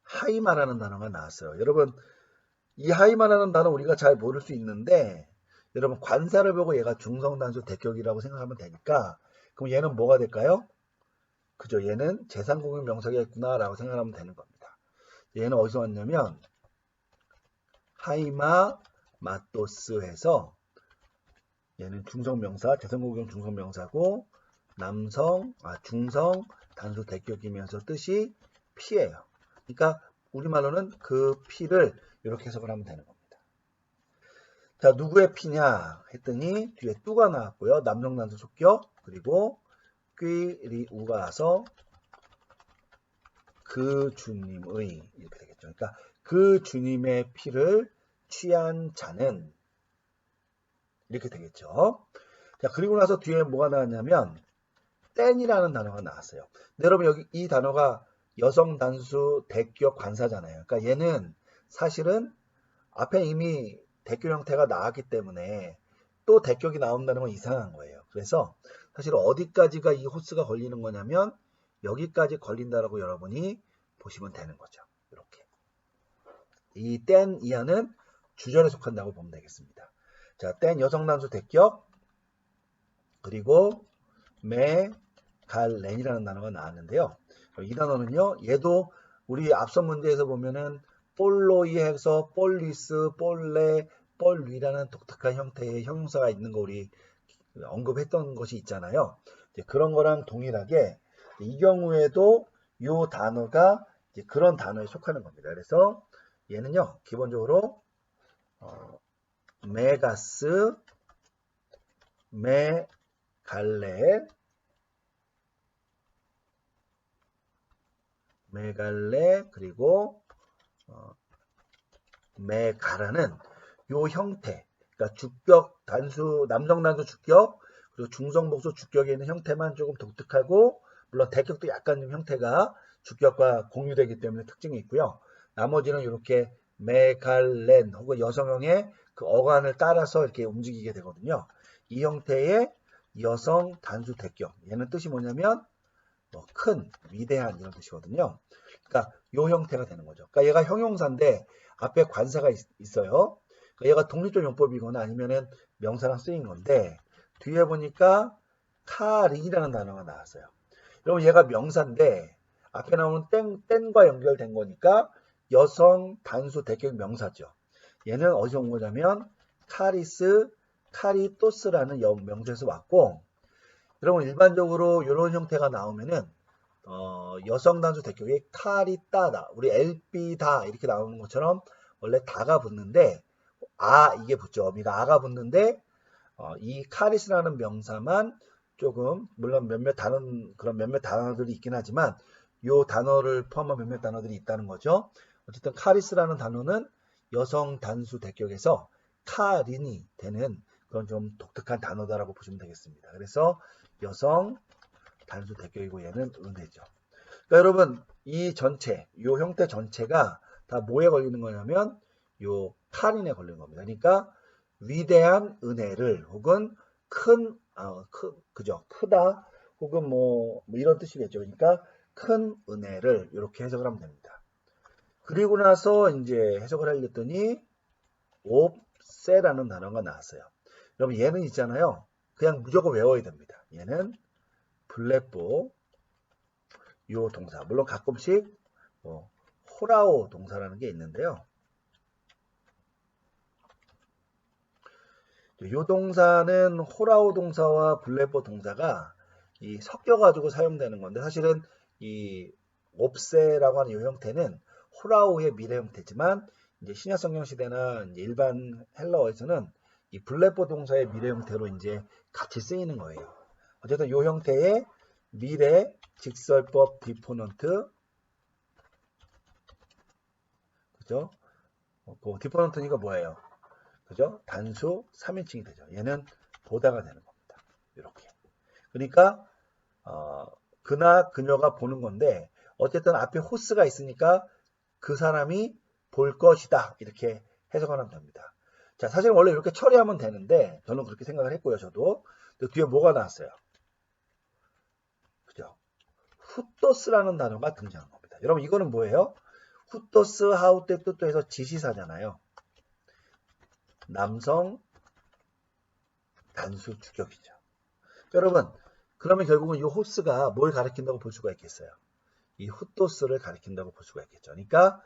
하이마라는 단어가 나왔어요. 여러분 이 하이마라는 단어 우리가 잘 모를 수 있는데 여러분 관사를 보고 얘가 중성 단수 대격이라고 생각하면 되니까 그럼 얘는 뭐가 될까요? 그죠? 얘는 재산공인 명사겠구나라고 생각하면 되는 겁니다. 얘는 어디서 왔냐면 하이마 마토스에서 얘는 중성명사, 재산공인 중성명사고 중성 단수 대격이면서 뜻이 피예요. 그러니까 우리말로는 그 피를 이렇게 해석을 하면 되는 겁니다. 자, 누구의 피냐 했더니 뒤에 뚜가 나왔고요. 남성 단수 속격 그리고 꾀리우가 와서 그 주님의 이렇게 되겠죠. 그러니까 그 주님의 피를 취한 자는 이렇게 되겠죠. 자, 그리고 나서 뒤에 뭐가 나왔냐면 땐이라는 단어가 나왔어요. 근데 여러분 여기 이 단어가 여성 단수 대격 관사잖아요. 그러니까 얘는 사실은 앞에 이미 대격 형태가 나왔기 때문에 또 대격이 나온다는 건 이상한 거예요. 그래서 사실 어디까지가 이 호스가 걸리는 거냐면 여기까지 걸린다라고 여러분이 보시면 되는 거죠. 이렇게. 이 땐 이하는 주절에 속한다고 보면 되겠습니다. 자, 땐 여성 단수 대격 그리고 메갈렌이라는 단어가 나왔는데요. 이 단어는요. 얘도 우리 앞선 문제에서 보면은 볼로이에서 볼리스, 볼레, 볼리라는 독특한 형태의 형용사가 있는 거 우리 언급했던 것이 있잖아요. 그런 거랑 동일하게 이 경우에도 요 단어가 이제 그런 단어에 속하는 겁니다. 그래서 얘는요, 기본적으로 메가스, 메갈레, 그리고 메가라는 요 형태, 그러니까 주격, 단수, 남성 단수 주격, 그리고 중성 복수 주격에 있는 형태만 조금 독특하고, 물론 대격도 약간 좀 형태가 주격과 공유되기 때문에 특징이 있고요. 나머지는 이렇게 메갈렌 혹은 여성형의 그 어간을 따라서 이렇게 움직이게 되거든요. 이 형태의 여성 단수 대격. 얘는 뜻이 뭐냐면 큰, 위대한 이런 뜻이거든요. 그러니까 요 형태가 되는 거죠. 그러니까 얘가 형용사인데 앞에 관사가 있어요. 그러니까 얘가 독립적 용법이거나 아니면은 명사랑 쓰인 건데 뒤에 보니까 카린이라는 단어가 나왔어요. 여러분 얘가 명사인데 앞에 나오는 땡과 연결된 거니까 여성 단수 대격 명사죠. 얘는 어디서 온 거냐면 카리스, 카리토스라는 명사에서 왔고, 여러분 일반적으로 이런 형태가 나오면은 여성 단수 대격에 카리따다, 우리 엘비다 이렇게 나오는 것처럼 원래 다가 붙는데 이게 붙죠. 어미가 아가 붙는데 이 카리스라는 명사만 조금 물론 몇몇 단어들이 있긴 하지만 요 단어를 포함한 몇몇 단어들이 있다는 거죠. 어쨌든 카리스라는 단어는 여성 단수 대격에서 카린이 되는 그런 좀 독특한 단어다라고 보시면 되겠습니다. 그래서 여성 단수 대격이고 얘는 은혜죠. 그러니까 여러분 이 전체, 요 형태 전체가 다 뭐에 걸리는 거냐면 요 카린에 걸리는 겁니다. 그러니까 위대한 은혜를 혹은 그죠? 크다 혹은 뭐 이런 뜻이겠죠. 그러니까 큰 은혜를 이렇게 해석을 하면 됩니다. 그리고 나서 이제 해석을 하려더니 옵세라는 단어가 나왔어요. 여러분 얘는 있잖아요. 그냥 무조건 외워야 됩니다. 얘는 블랙보 요 동사, 물론 가끔씩 호라오 동사라는 게 있는데요. 요 동사는 호라오 동사와 블레보 동사가 섞여가지고 사용되는 건데 사실은 이 옵세라고 하는 이 형태는 호라오의 미래 형태지만 이제 신약 성경 시대나 이제 일반 헬라어에서는 이 블레보 동사의 미래 형태로 이제 같이 쓰이는 거예요. 어쨌든 이 형태의 미래 직설법 디포넌트, 그죠? 그 디포넌트니까 뭐예요? 그죠? 단수 3인칭이 되죠. 얘는 보다가 되는 겁니다. 이렇게. 그러니까 그나 그녀가 보는 건데 어쨌든 앞에 호스가 있으니까 그 사람이 볼 것이다. 이렇게 해석을 하면 됩니다. 자, 사실 원래 이렇게 처리하면 되는데 저는 그렇게 생각을 했고요. 저도. 근데 뒤에 뭐가 나왔어요? 그죠? 후토스라는 단어가 등장한 겁니다. 여러분 이거는 뭐예요? 후토스 하우테 뜻도에서 지시사잖아요. 남성 단수 주격이죠. 여러분 그러면 결국은 이 호스가 뭘 가리킨다고 볼 수가 있겠어요? 이 후토스를 가리킨다고 볼 수가 있겠죠. 그러니까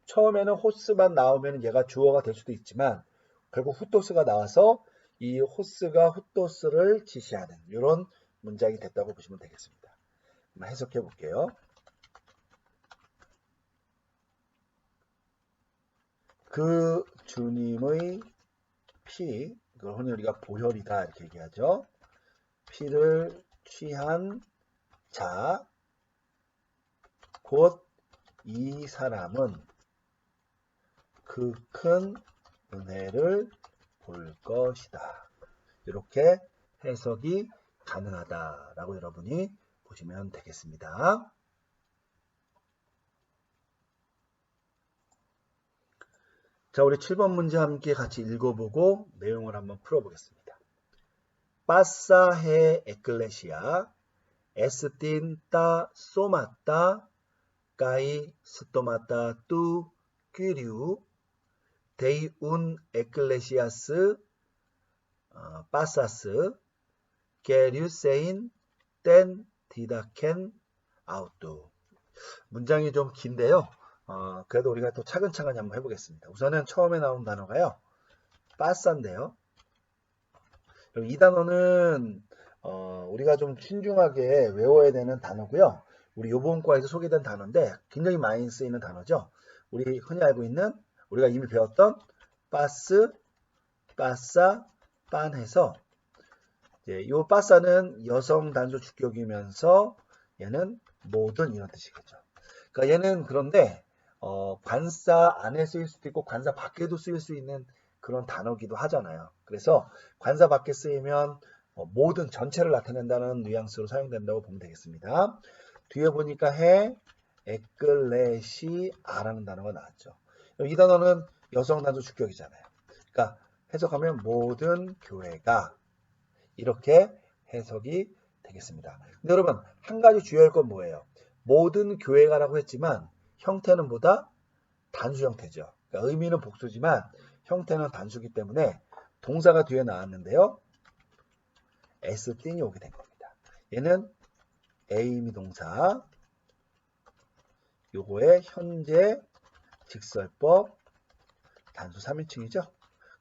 처음에는 호스만 나오면 얘가 주어가 될 수도 있지만 결국 후토스가 나와서 이 호스가 후토스를 지시하는 이런 문장이 됐다고 보시면 되겠습니다. 한번 해석해 볼게요. 그 주님의 피, 그걸 흔히 우리가 보혈이다 이렇게 얘기하죠. 피를 취한 자, 곧 이 사람은 그 큰 은혜를 볼 것이다. 이렇게 해석이 가능하다라고 여러분이 보시면 되겠습니다. 자, 우리 7번 문제 함께 같이 읽어보고 내용을 한번 풀어보겠습니다. 빠사헤 에클레시아 에스틴 따 소마따 까이 스토마따 뚜 퀴류 데이 운 에클레시아스 빠사스 게류세인 땐 디다켄 아우뚜. 문장이 좀 긴데요. 그래도 우리가 또 차근차근히 한번 해보겠습니다. 우선은 처음에 나온 단어가요. 빠사인데요. 이 단어는 우리가 좀 신중하게 외워야 되는 단어고요. 우리 요번과에서 소개된 단어인데 굉장히 많이 쓰이는 단어죠. 우리 흔히 알고 있는 우리가 이미 배웠던 빠스, 빠싸, 빤해서 요 빠싸는 여성 단수 주격이면서 얘는 모든 이런 뜻이겠죠. 그러니까 얘는 그런데 관사 안에 쓰일 수도 있고 관사 밖에도 쓰일 수 있는 그런 단어기도 하잖아요. 그래서 관사 밖에 쓰이면 모든 전체를 나타낸다는 뉘앙스로 사용된다고 보면 되겠습니다. 뒤에 보니까 에클레시아라는 단어가 나왔죠. 이 단어는 여성 단수 주격이잖아요. 그러니까 해석하면 모든 교회가 이렇게 해석이 되겠습니다. 근데 여러분 한 가지 주의할 건 뭐예요? 모든 교회가라고 했지만 형태는 보다 단수 형태죠. 그러니까 의미는 복수지만 형태는 단수기 때문에 동사가 뒤에 나왔는데요. s띵이 오게 된 겁니다. 얘는 에이미 동사, 요거의 현재 직설법 단수 3인칭이죠.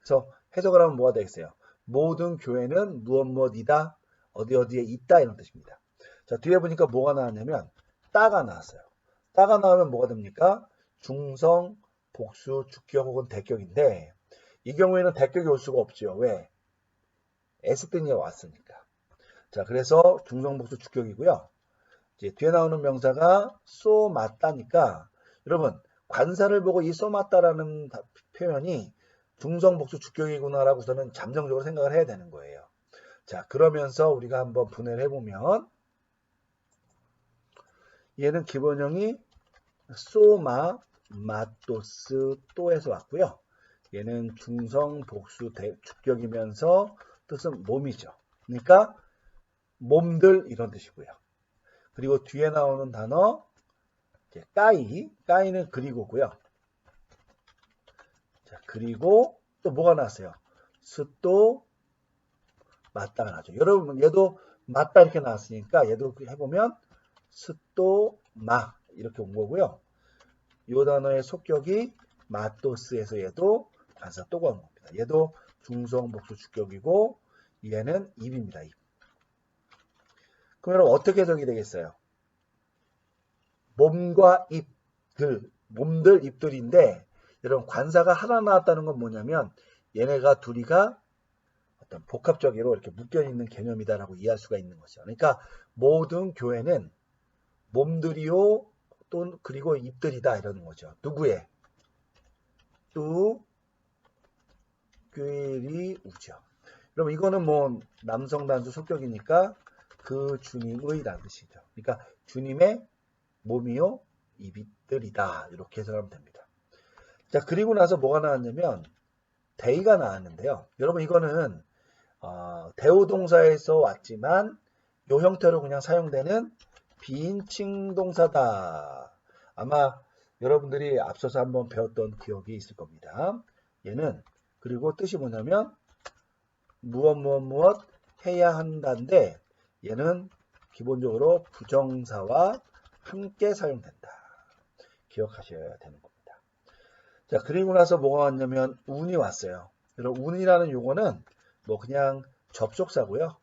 그래서 해석을 하면 뭐가 되겠어요? 모든 교회는 무엇이다 어디 어디에 있다 이런 뜻입니다. 자, 뒤에 보니까 뭐가 나왔냐면 따가 나왔어요. 따가 나오면 뭐가 됩니까? 중성, 복수, 주격 혹은 대격인데 이 경우에는 대격이 올 수가 없죠. 왜? s등이 왔으니까. 자, 그래서 중성, 복수, 주격이고요. 이제 뒤에 나오는 명사가 쏘 맞다니까 여러분 관사를 보고 이 쏘 맞다라는 표현이 중성, 복수, 주격이구나라고 저는 잠정적으로 생각을 해야 되는 거예요. 자, 그러면서 우리가 한번 분해를 해보면 얘는 기본형이 쏘마, 마또스, 또에서 왔고요. 얘는 중성, 복수, 주격이면서 뜻은 몸이죠. 그러니까 몸들 이런 뜻이고요. 그리고 뒤에 나오는 단어 까이는 그리고고요. 자, 그리고 또 뭐가 나왔어요? 스또 맞다가 나죠. 여러분 얘도 맞다 이렇게 나왔으니까 얘도 해보면 스또 마 이렇게 온 거고요. 이 단어의 속격이 마토스에서 얘도 관사 또가 온 겁니다. 얘도 중성 복수 주격이고 얘는 입입니다. 입. 그럼 여러분 어떻게 해석이 되겠어요? 몸과 입들, 몸들, 입들인데 여러분 관사가 하나 나왔다는 건 뭐냐면 얘네가 둘이가 어떤 복합적으로 이렇게 묶여있는 개념이다라고 이해할 수가 있는 거죠. 그러니까 모든 교회는 몸들이요 또 그리고 입들이다 이러는 거죠. 누구의? 뚜 꾀리 우죠. 그럼 이거는 뭐 남성 단수 속격이니까 그 주님의라는 뜻이죠. 그러니까 주님의 몸이요 입들이다 이렇게 해석하면 됩니다. 자, 그리고 나서 뭐가 나왔냐면 데이가 나왔는데요. 여러분 이거는 대우동사에서 왔지만 이 형태로 그냥 사용되는 비인칭 동사다. 아마 여러분들이 앞서서 한번 배웠던 기억이 있을 겁니다. 얘는 그리고 뜻이 뭐냐면 무엇 해야 한다인데 얘는 기본적으로 부정사와 함께 사용된다. 기억하셔야 되는 겁니다. 자, 그리고 나서 뭐가 왔냐면 운이 왔어요. 여러분 운이라는 용어는 뭐 그냥 접속사고요.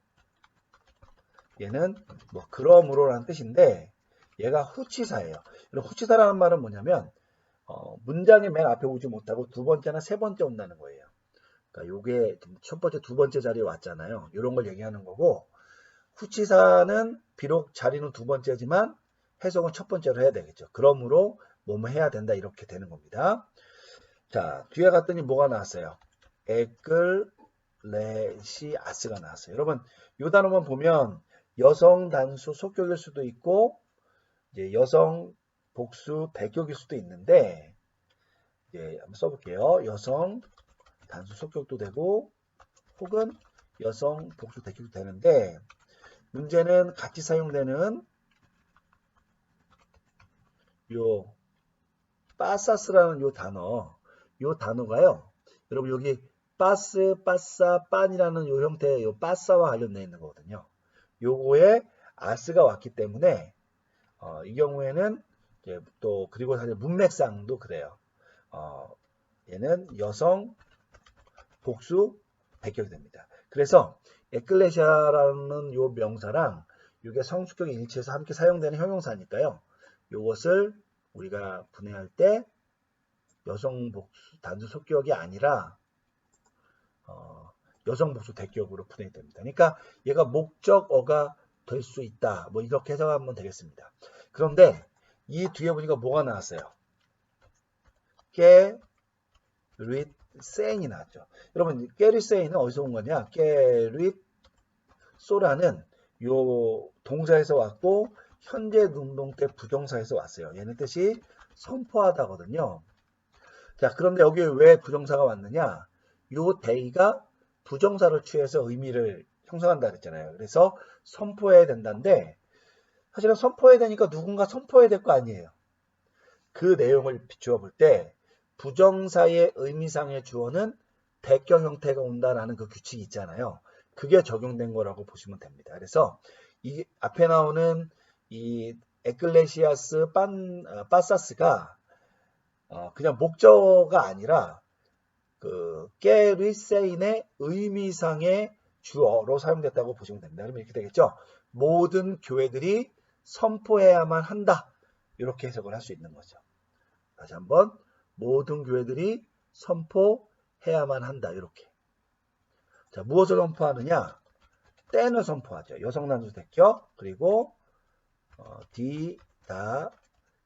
얘는 뭐 그러므로라는 뜻인데 얘가 후치사예요. 후치사라는 말은 뭐냐면 문장의 맨 앞에 오지 못하고 두 번째나 세 번째 온다는 거예요. 그러니까 요게 첫 번째, 두 번째 자리에 왔잖아요. 이런 걸 얘기하는 거고 후치사는 비록 자리는 두 번째지만 해석은 첫 번째로 해야 되겠죠. 그러므로 뭐뭐 해야 된다 이렇게 되는 겁니다. 자, 뒤에 갔더니 뭐가 나왔어요? 에클레시아스가 나왔어요. 여러분 이 단어만 보면 여성 단수 속격일 수도 있고 이제 여성 복수 대격일 수도 있는데 한번 써볼게요. 여성 단수 속격도 되고 혹은 여성 복수 대격도 되는데 문제는 같이 사용되는 요 빠사스라는 요 단어가요. 여러분 여기 빠스, 빠싸, 빤이라는 요 형태의 요 빠싸와 관련되어 있는 거거든요. 요거에 아스가 왔기 때문에 이 경우에는 이제 또 그리고 사실 문맥상도 그래요. 얘는 여성 복수 백격이 됩니다. 그래서 에클레시아라는 요 명사랑 이게 성수격 일치해서 함께 사용되는 형용사니까요. 이것을 우리가 분해할 때 여성 복수 단수 속격이 아니라 여성 복수 대격으로 분해됩니다. 그러니까 얘가 목적어가 될 수 있다. 뭐 이렇게 해석하면 되겠습니다. 그런데 이 뒤에 보니까 뭐가 나왔어요? get rid saying이 나왔죠. 여러분 get rid saying은 어디서 온 거냐? get rid so라는 요 동사에서 왔고 현재 능동태 부정사에서 왔어요. 얘는 뜻이 선포하다거든요. 자, 그런데 여기에 왜 부정사가 왔느냐? 요 day가 부정사를 취해서 의미를 형성한다 그랬잖아요. 그래서 선포해야 된다는데 사실은 선포해야 되니까 누군가 선포해야 될 거 아니에요. 그 내용을 비추어 볼 때 부정사의 의미상의 주어는 대격 형태가 온다라는 그 규칙이 있잖아요. 그게 적용된 거라고 보시면 됩니다. 그래서 이 앞에 나오는 이 에클레시아스 빠사스가 그냥 목적어가 아니라 그 게리세인의 의미상의 주어로 사용됐다고 보시면 됩니다. 그러면 이렇게 되겠죠. 모든 교회들이 선포해야만 한다. 이렇게 해석을 할 수 있는 거죠. 다시 한번 모든 교회들이 선포해야만 한다. 이렇게. 자, 무엇을 선포하느냐? 땐을 선포하죠. 여성 단수 대격 그리고 디다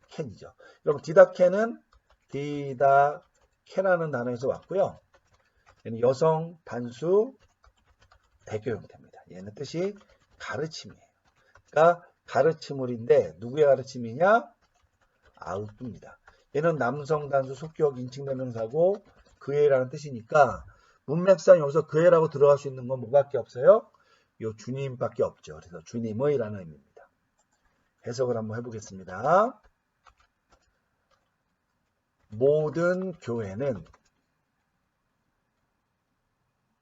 캔이죠. 여러분 디다 캔은 디다 캔라는 단어에서 왔고요. 얘는 여성 단수 대격 형태입니다. 얘는 뜻이 가르침이에요. 그러니까 가르침물인데 누구의 가르침이냐? 아웃입니다. 얘는 남성 단수 속격 인칭대명사고 그애라는 뜻이니까 문맥상 여기서 그애라고 들어갈 수 있는 건 뭐밖에 없어요? 요 주님밖에 없죠. 그래서 주님의라는 의미입니다. 해석을 한번 해보겠습니다. 모든 교회는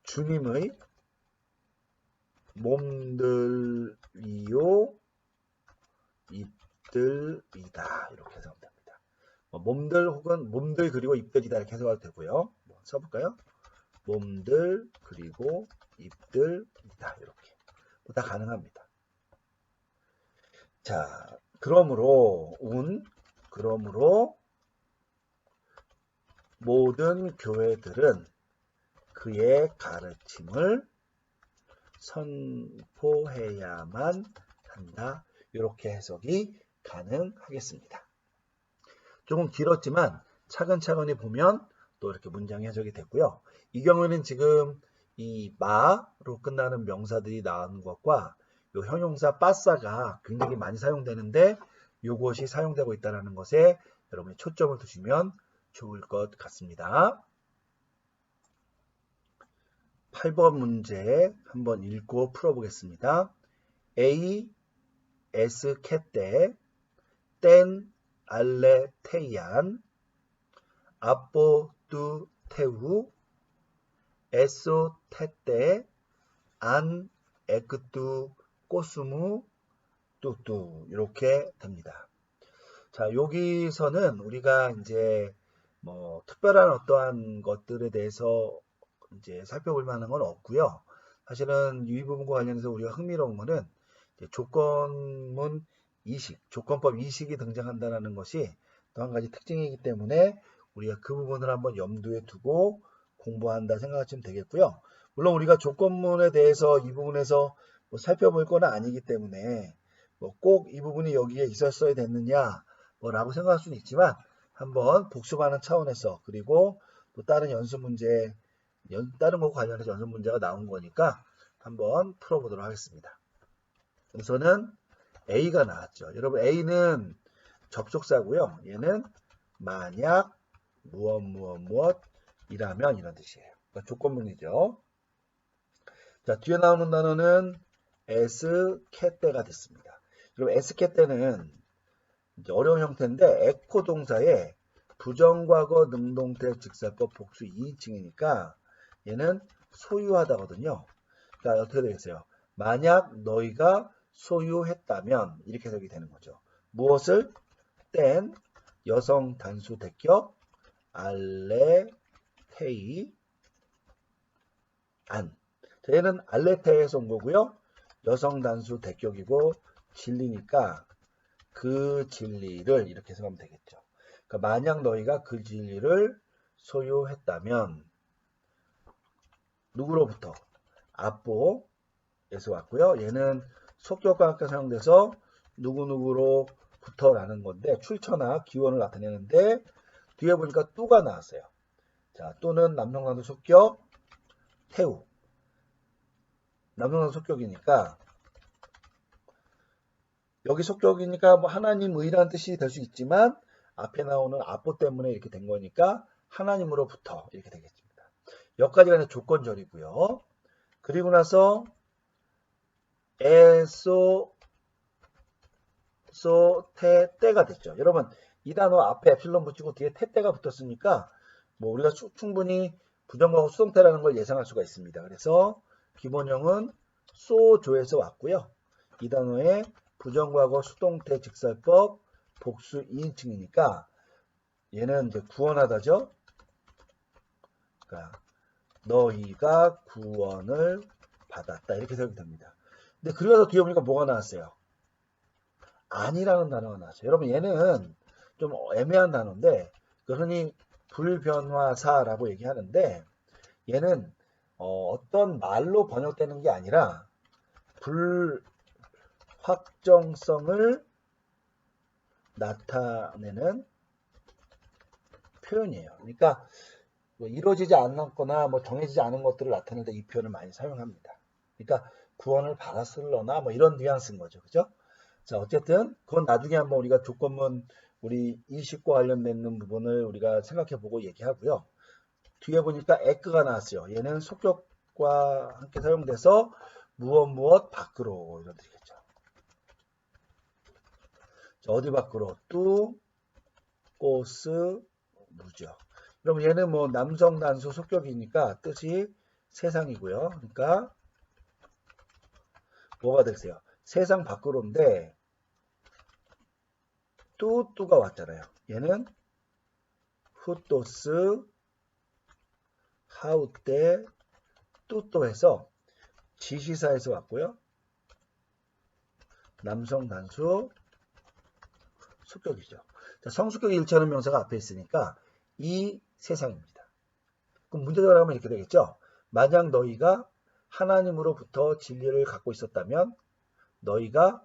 주님의 몸들이요 입들이다. 이렇게 해석하면 됩니다. 몸들 혹은 몸들 그리고 입들이다 이렇게 해석해도 되고요. 써볼까요? 몸들 그리고 입들이다. 이렇게 다 가능합니다. 자, 그러므로 모든 교회들은 그의 가르침을 선포해야만 한다. 이렇게 해석이 가능하겠습니다. 조금 길었지만 차근차근히 보면 또 이렇게 문장 해석이 됐고요. 이 경우에는 지금 이 마로 끝나는 명사들이 나오는 것과 요 형용사 빠싸가 굉장히 많이 사용되는데 이것이 사용되고 있다는 것에 여러분이 초점을 두시면 좋을 것 같습니다. 8번 문제 한번 읽고 풀어보겠습니다. A, S, 캐때, 땐, 알레, 테이안, 아뽀, 뚜, 테우, 에소, 테때, 안, 에크뚜, 꼬스무, 뚜뚜 이렇게 됩니다. 자, 여기서는 우리가 이제 뭐 특별한 어떠한 것들에 대해서 이제 살펴볼 만한 건 없고요. 사실은 이 부분과 관련해서 우리가 흥미로운 거는 조건문 이식, 조건법 이식이 등장한다는 것이 또 한 가지 특징이기 때문에 우리가 그 부분을 한번 염두에 두고 공부한다 생각하시면 되겠고요. 물론 우리가 조건문에 대해서 이 부분에서 뭐 살펴볼 건 아니기 때문에 뭐 꼭 이 부분이 여기에 있었어야 됐느냐 뭐라고 생각할 수는 있지만 한번 복습하는 차원에서 그리고 또 다른 연습 문제 다른 것과 관련해서 연습 문제가 나온 거니까 한번 풀어보도록 하겠습니다. 우선은 A가 나왔죠. 여러분 A는 접속사고요. 얘는 만약 무엇이라면 이런 뜻이에요. 그러니까 조건문이죠. 자, 뒤에 나오는 단어는 에스케떼가 됐습니다. 그럼 에스케떼는 이제 어려운 형태인데 에코 동사의 부정과거 능동태 직사법 복수 2인칭이니까 얘는 소유하다거든요. 그러니까 어떻게 되겠어요? 만약 너희가 소유했다면 이렇게 해석이 되는 거죠. 무엇을? 땐 여성 단수 대격 알레테이 안. 얘는 알레테에서 온 거고요. 여성 단수 대격이고 진리니까 그 진리를 이렇게 해석하면 되겠죠. 그러니까 만약 너희가 그 진리를 소유했다면 누구로부터? 앞보에서 왔고요. 얘는 속격과 함께 사용돼서 누구누구로부터라는 건데 출처나 기원을 나타내는데 뒤에 보니까 뚜가 나왔어요. 자, 뚜는 남성관도 속격, 태우. 남성관도 속격이니까 여기 속격이니까 뭐 하나님의라는 뜻이 될 수 있지만 앞에 나오는 앞보 때문에 이렇게 된 거니까 하나님으로부터 이렇게 되겠습니다. 여기까지가 이제 조건절이고요. 그리고 나서 테 때가 됐죠. 여러분 이 단어 앞에 엡실론 붙이고 뒤에 테 때가 붙었으니까 뭐 우리가 충분히 부정과거 수동태라는 걸 예상할 수가 있습니다. 그래서 기본형은 소조에서 왔고요. 이 단어에 부정과거 수동태 직설법 복수 2인칭이니까 얘는 이제 구원하다죠. 그러니까 너희가 구원을 받았다 이렇게 해석이 됩니다. 근데 그리고 나서 뒤에 보니까 뭐가 나왔어요? 아니라는 단어가 나왔어요. 여러분 얘는 좀 애매한 단어인데 흔히 불변화사라고 얘기하는데 얘는 어떤 말로 번역되는 게 아니라 불확정성을 나타내는 표현이에요. 그러니까 뭐 이루어지지 않았거나 뭐 정해지지 않은 것들을 나타낼 때 이 표현을 많이 사용합니다. 그러니까 구원을 받았을러나 뭐 이런 뉘앙스인 거죠. 그죠? 자, 어쨌든 그건 나중에 한번 우리가 조건문 우리 이식과 관련된 부분을 우리가 생각해 보고 얘기하고요. 뒤에 보니까 에크가 나왔어요. 얘는 속격과 함께 사용돼서 무엇 밖으로 이런 뜻이겠죠. 자, 어디 밖으로? 뚜, 꼬스, 무죠. 그럼 얘는 뭐 남성 단수 속격이니까 뜻이 세상이고요. 그러니까 뭐가 되세요? 세상 밖으로인데 뚜가 왔잖아요. 얘는 후토스 하우때 뚜또해서 지시사에서 왔고요. 남성 단수 속격이죠. 자, 성속격이 일치하는 명사가 앞에 있으니까 이 세상입니다. 그럼 문제가 나오면 이렇게 되겠죠. 만약 너희가 하나님으로부터 진리를 갖고 있었다면 너희가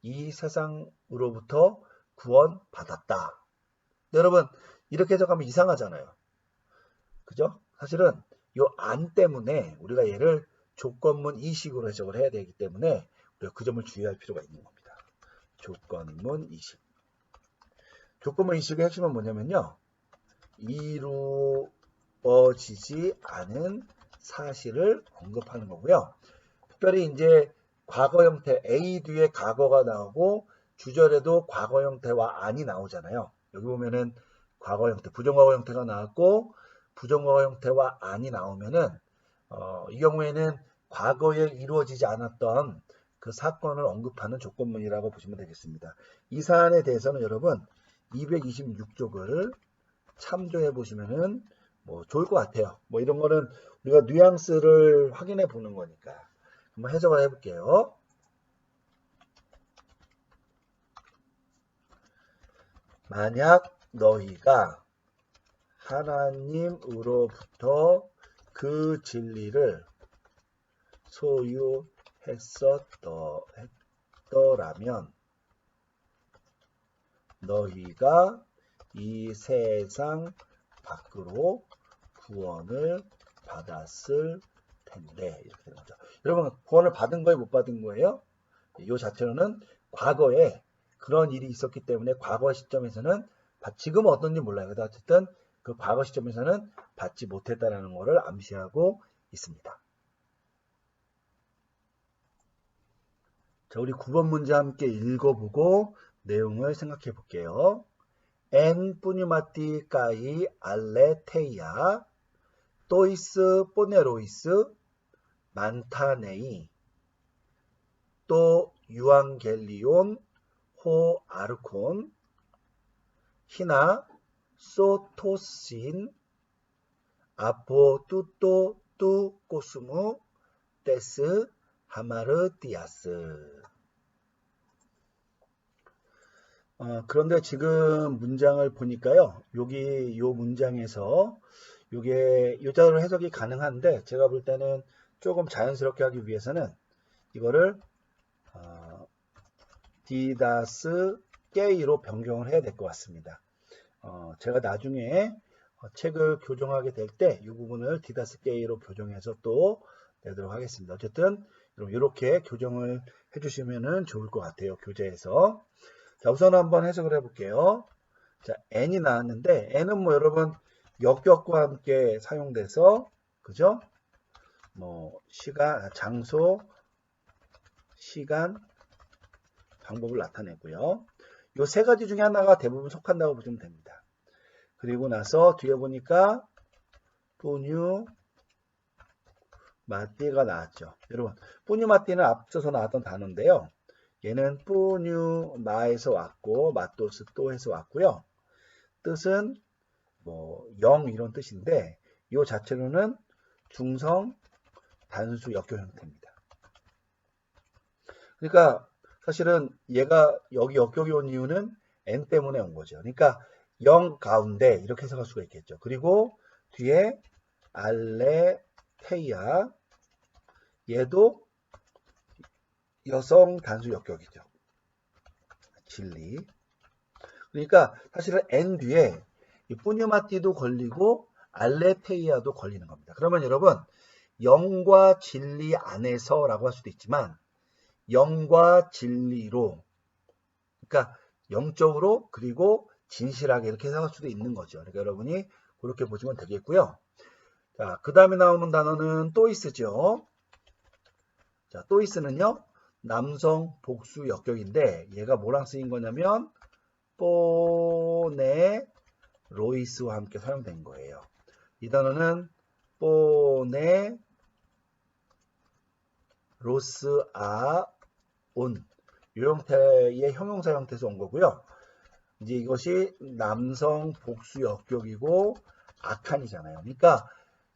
이 세상으로부터 구원받았다. 여러분 이렇게 해석하면 이상하잖아요. 그죠? 사실은 요 안 때문에 우리가 얘를 조건문 이식으로 해석을 해야 되기 때문에 우리가 그 점을 주의할 필요가 있는 겁니다. 조건문 이식. 조건문 이식의 핵심은 뭐냐면요. 이루어지지 않은 사실을 언급하는 거고요. 특별히 이제 과거 형태 A 뒤에 과거가 나오고 주절에도 과거 형태와 안이 나오잖아요. 여기 보면은 과거 형태, 부정과거 형태가 나왔고 부정과거 형태와 안이 나오면은 이 경우에는 과거에 이루어지지 않았던 그 사건을 언급하는 조건문이라고 보시면 되겠습니다. 이 사안에 대해서는 여러분 226쪽을 참조해 보시면은 뭐 좋을 것 같아요. 뭐 이런 거는 우리가 뉘앙스를 확인해 보는 거니까 한번 해석을 해볼게요. 만약 너희가 하나님으로부터 그 진리를 소유했더라면 너희가 이 세상 밖으로 구원을 받았을 텐데 이렇게 되는 거죠. 여러분 구원을 받은 거예요? 못 받은 거예요? 이 자체로는 과거에 그런 일이 있었기 때문에 과거 시점에서는 지금은 어떤지 몰라요. 그래도 어쨌든 그 과거 시점에서는 받지 못했다는 것을 암시하고 있습니다. 자, 우리 9번 문제 함께 읽어보고 내용을 생각해 볼게요. En pneumati kai aletheia tois ponerois mantanei 또 유앙겔리온 호 아르콘 히나 소토신 아포 뚜또 뚜 코스무 테스 하마르티아스. 그런데 지금 문장을 보니까요. 여기 요 문장에서 요게 요자로 해석이 가능한데 제가 볼 때는 조금 자연스럽게 하기 위해서는 이거를 디다스 게이로 변경을 해야 될 것 같습니다. 제가 나중에 책을 교정하게 될 때 이 부분을 디다스 게이로 교정해서 또 내도록 하겠습니다. 어쨌든 이렇게 교정을 해주시면 좋을 것 같아요. 교재에서. 자, 우선 한번 해석을 해볼게요. 자, n이 나왔는데 n은 뭐 여러분 역격과 함께 사용돼서 그죠? 뭐 시간, 장소, 시간, 방법을 나타내고요. 이 세 가지 중에 하나가 대부분 속한다고 보시면 됩니다. 그리고 나서 뒤에 보니까 뿌뉴 마띠가 나왔죠. 여러분 뿌뉴 마띠는 앞서서 나왔던 단어인데요. 얘는 뿌뉴 마에서 왔고 마토스 또에서 왔고요. 뜻은 뭐 영 이런 뜻인데 이 자체로는 중성 단수 역교 형태입니다. 그러니까 사실은 얘가 여기 역격이 온 이유는 n 때문에 온 거죠. 그러니까 0 가운데 이렇게 해석할 수가 있겠죠. 그리고 뒤에 알레테이아 얘도 여성 단수 역격이죠. 진리. 그러니까 사실은 n 뒤에 이 뿌뉴마티도 걸리고 알레테이아도 걸리는 겁니다. 그러면 여러분 영과 진리 안에서라고 할 수도 있지만 영과 진리로 그러니까 영적으로 그리고 진실하게 이렇게 해석할 수도 있는 거죠. 그러니까 여러분이 그렇게 보시면 되겠고요. 자, 그 다음에 나오는 단어는 또이스죠. 자, 또이스는요. 남성 복수 역격인데 얘가 뭐랑 쓰인 거냐면 뽀네 로이스와 함께 사용된 거예요. 이 단어는 뽀네 로스 아온 이 형태의 형용사 형태에서 온 거고요. 이제 이것이 남성 복수 역격이고 악한이잖아요. 그러니까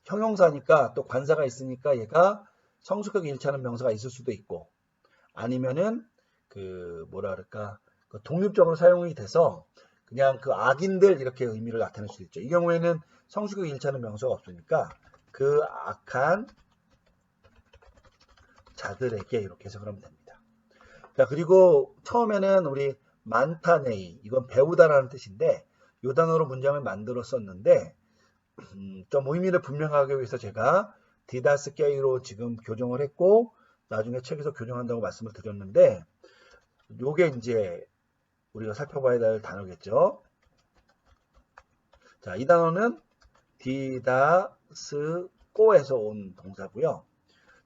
형용사니까 또 관사가 있으니까 얘가 성숙하게 일치하는 명사가 있을 수도 있고 아니면은 그 뭐라 그럴까 그 독립적으로 사용이 돼서 그냥 그 악인들 이렇게 의미를 나타낼 수도 있죠. 이 경우에는 성숙하게 일치하는 명사가 없으니까 그 악한 자들에게 이렇게 해석을 하면 됩니다. 자, 그리고 처음에는 우리 만타네이 이건 배우다라는 뜻인데 이 단어로 문장을 만들었었는데 좀 의미를 분명하게 위해서 제가 디다스 게이로 지금 교정을 했고 나중에 책에서 교정한다고 말씀을 드렸는데 요게 이제 우리가 살펴봐야 될 단어겠죠. 자, 이 단어는 디다스꼬에서 온 동사고요.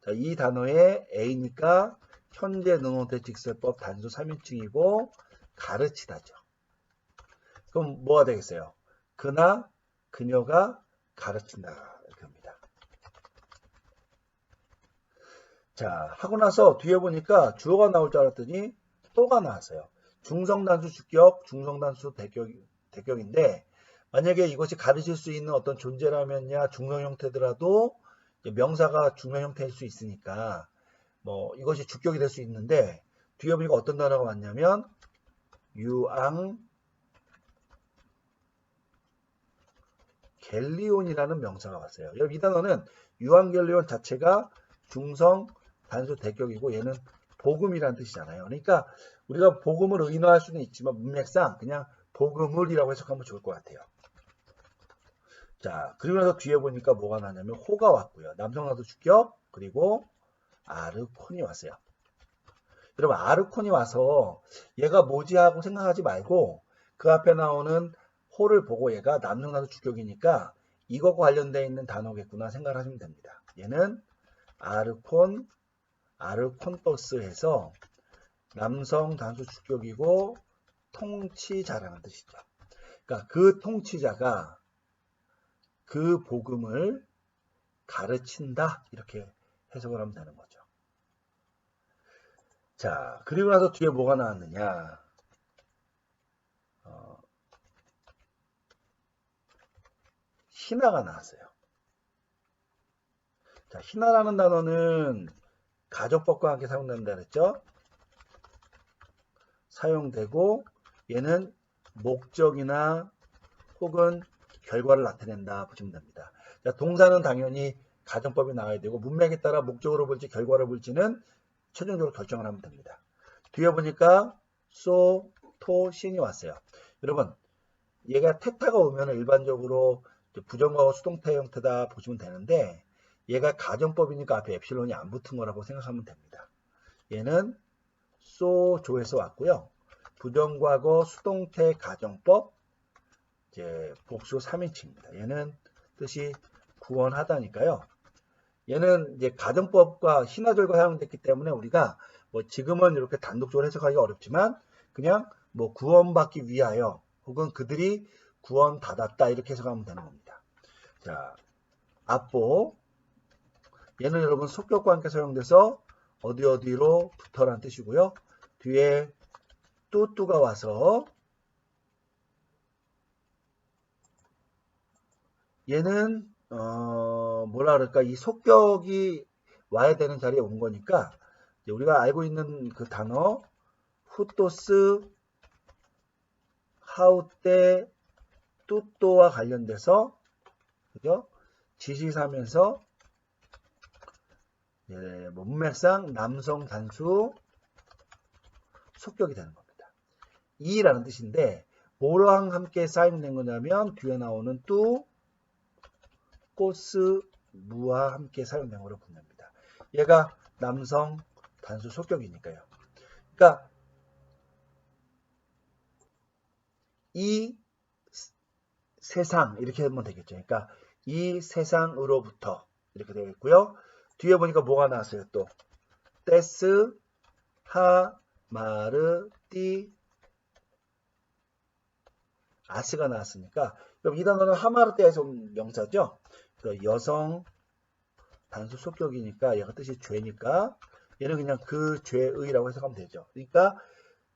자, 이 단어의 A니까 현재 능동태 직설법 단수 3인칭이고 가르치다죠. 그럼 뭐가 되겠어요? 그나 그녀가 가르친다 이렇게 합니다. 자, 하고 나서 뒤에 보니까 주어가 나올 줄 알았더니 또가 나왔어요. 중성단수 주격, 중성단수 대격인데 만약에 이것이 가르칠 수 있는 어떤 존재라면야 중성 형태더라도 명사가 중성 형태일 수 있으니까 뭐 이것이 주격이 될 수 있는데 뒤에 보니까 어떤 단어가 왔냐면 유앙 겔리온이라는 명사가 왔어요. 여러분 이 단어는 유앙겔리온 자체가 중성 단수 대격이고 얘는 복음이라는 뜻이잖아요. 그러니까 우리가 복음을 의인화할 수는 있지만 문맥상 그냥 복음을이라고 해석하면 좋을 것 같아요. 자, 그리고 나서 뒤에 보니까 뭐가 나냐면 호가 왔고요. 남성나도 주격 그리고 아르콘이 왔어요. 여러분 아르콘이 와서 얘가 뭐지 하고 생각하지 말고 그 앞에 나오는 호를 보고 얘가 남성나도 주격이니까 이것과 관련되어 있는 단어겠구나 생각을 하시면 됩니다. 얘는 아르콘, 아르콘토스에서 남성 단수 주격이고 통치자라는 뜻이죠. 그러니까 그 통치자가 그 복음을 가르친다 이렇게 해석을 하면 되는 거죠. 자, 그리고 나서 뒤에 뭐가 나왔느냐? 희나가 나왔어요. 자, 희나라는 단어는 가정법과 함께 사용된다 그랬죠? 사용되고 얘는 목적이나 혹은 결과를 나타낸다 보시면 됩니다. 자, 동사는 당연히 가정법이 나와야 되고 문맥에 따라 목적으로 볼지 결과로 볼지는 최종적으로 결정을 하면 됩니다. 뒤에 보니까 so, to, sin이 왔어요. 여러분 얘가 테타가 오면 일반적으로 부정과거 수동태 형태다 보시면 되는데 얘가 가정법이니까 앞에 엡실론이 안 붙은 거라고 생각하면 됩니다. 얘는 so, 조에서 왔고요. 부정과거 수동태 가정법 이제 복수 3인칭입니다. 얘는 뜻이 구원하다니까요. 얘는 이제 가정법과 신화절과 사용됐기 때문에 우리가 뭐 지금은 이렇게 단독적으로 해석하기가 어렵지만 그냥 뭐 구원받기 위하여 혹은 그들이 구원받았다 이렇게 해석하면 되는 겁니다. 자, 앞보 얘는 여러분 속격과 함께 사용돼서 어디로 붙어라는 뜻이고요. 뒤에 뚜뚜가 와서 얘는 뭐라 그럴까 이 속격이 와야 되는 자리에 온 거니까 우리가 알고 있는 그 단어 후토스 하우때 뚜또와 관련돼서 그죠? 지시사면서 뭐 문맥상 남성 단수 속격이 되는 겁니다. 이라는 뜻인데 뭐랑 함께 사용된 거냐면 뒤에 나오는 뚜 꼬스 무와 함께 사용된 거로 보냅니다. 얘가 남성 단수 속격이니까요. 그러니까 이 세상 이렇게 하면 되겠죠. 그러니까 이 세상으로부터 이렇게 되겠고요. 뒤에 보니까 뭐가 나왔어요? 또 데스 하 마르 띠 아스가 나왔으니까 그럼 이 단어는 하마르떼에서 온 명사죠. 여성 단수 속격이니까 얘가 뜻이 죄니까 얘는 그냥 그 죄의라고 해석하면 되죠. 그러니까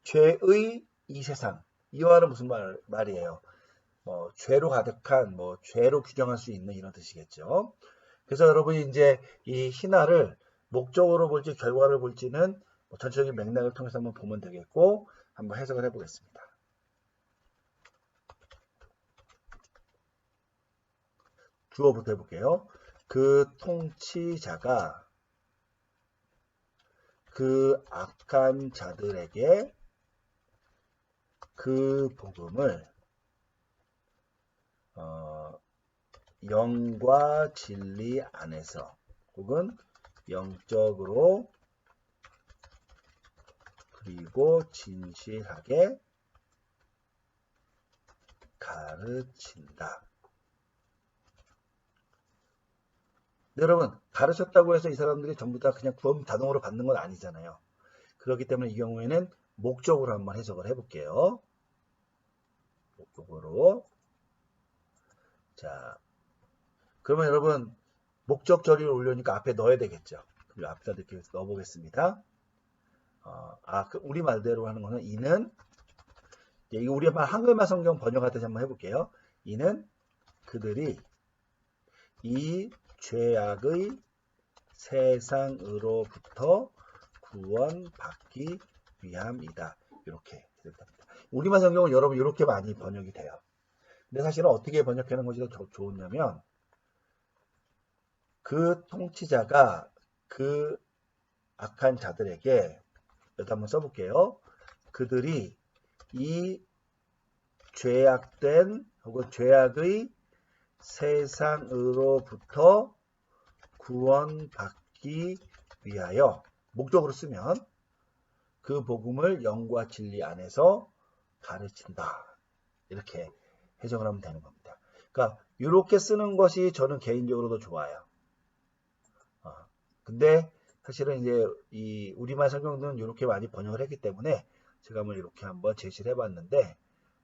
죄의 이 세상 이와는 무슨 말이에요? 죄로 가득한 죄로 규정할 수 있는 이런 뜻이겠죠. 그래서 여러분이 이제 이 신화를 목적으로 볼지 결과를 볼지는 전체적인 맥락을 통해서 한번 보면 되겠고 한번 해석을 해보겠습니다. 주어부터 해볼게요. 그 통치자가 그 악한 자들에게 그 복음을 영과 진리 안에서 혹은 영적으로 그리고 진실하게 가르친다. 여러분 가르쳤다고 해서 이 사람들이 전부 다 그냥 구원 자동으로 받는 건 아니잖아요. 그렇기 때문에 이 경우에는 목적으로 한번 해석을 해볼게요. 목적으로 자 그러면 여러분 목적 절의를 올려니까 앞에 넣어야 되겠죠. 그리고 앞에다 이렇게 넣어보겠습니다. 우리 말대로 하는 거는 이는 이거 우리 한글만 성경 번역할 때 한번 해볼게요. 이는 그들이 이 죄악의 세상으로부터 구원받기 위함이다. 이렇게 됩니다. 우리말 성경은 여러분 이렇게 많이 번역이 돼요. 근데 사실은 어떻게 번역하는 것이 더 좋으냐면 그 통치자가 그 악한 자들에게 여기다 한번 써볼게요. 그들이 이 죄악된 혹은 죄악의 세상으로부터 구원받기 위하여 목적으로 쓰면 그 복음을 영과 진리 안에서 가르친다. 이렇게 해석을 하면 되는 겁니다. 그러니까 이렇게 쓰는 것이 저는 개인적으로도 좋아요. 근데 사실은 이제 이 우리말 성경들은 이렇게 많이 번역을 했기 때문에 제가 한번 이렇게 한번 제시를 해봤는데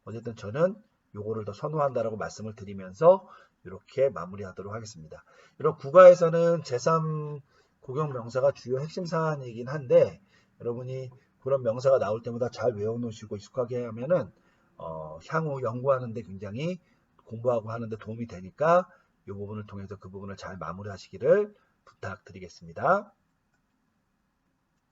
어쨌든 저는 요거를 더 선호한다라고 말씀을 드리면서 이렇게 마무리하도록 하겠습니다. 여러분 국어에서는 제3 고격 명사가 주요 핵심 사안이긴 한데 여러분이 그런 명사가 나올 때마다 잘 외워놓으시고 익숙하게 하면은 향후 연구하는데 굉장히 공부하고 하는데 도움이 되니까 이 부분을 통해서 그 부분을 잘 마무리하시기를 부탁드리겠습니다.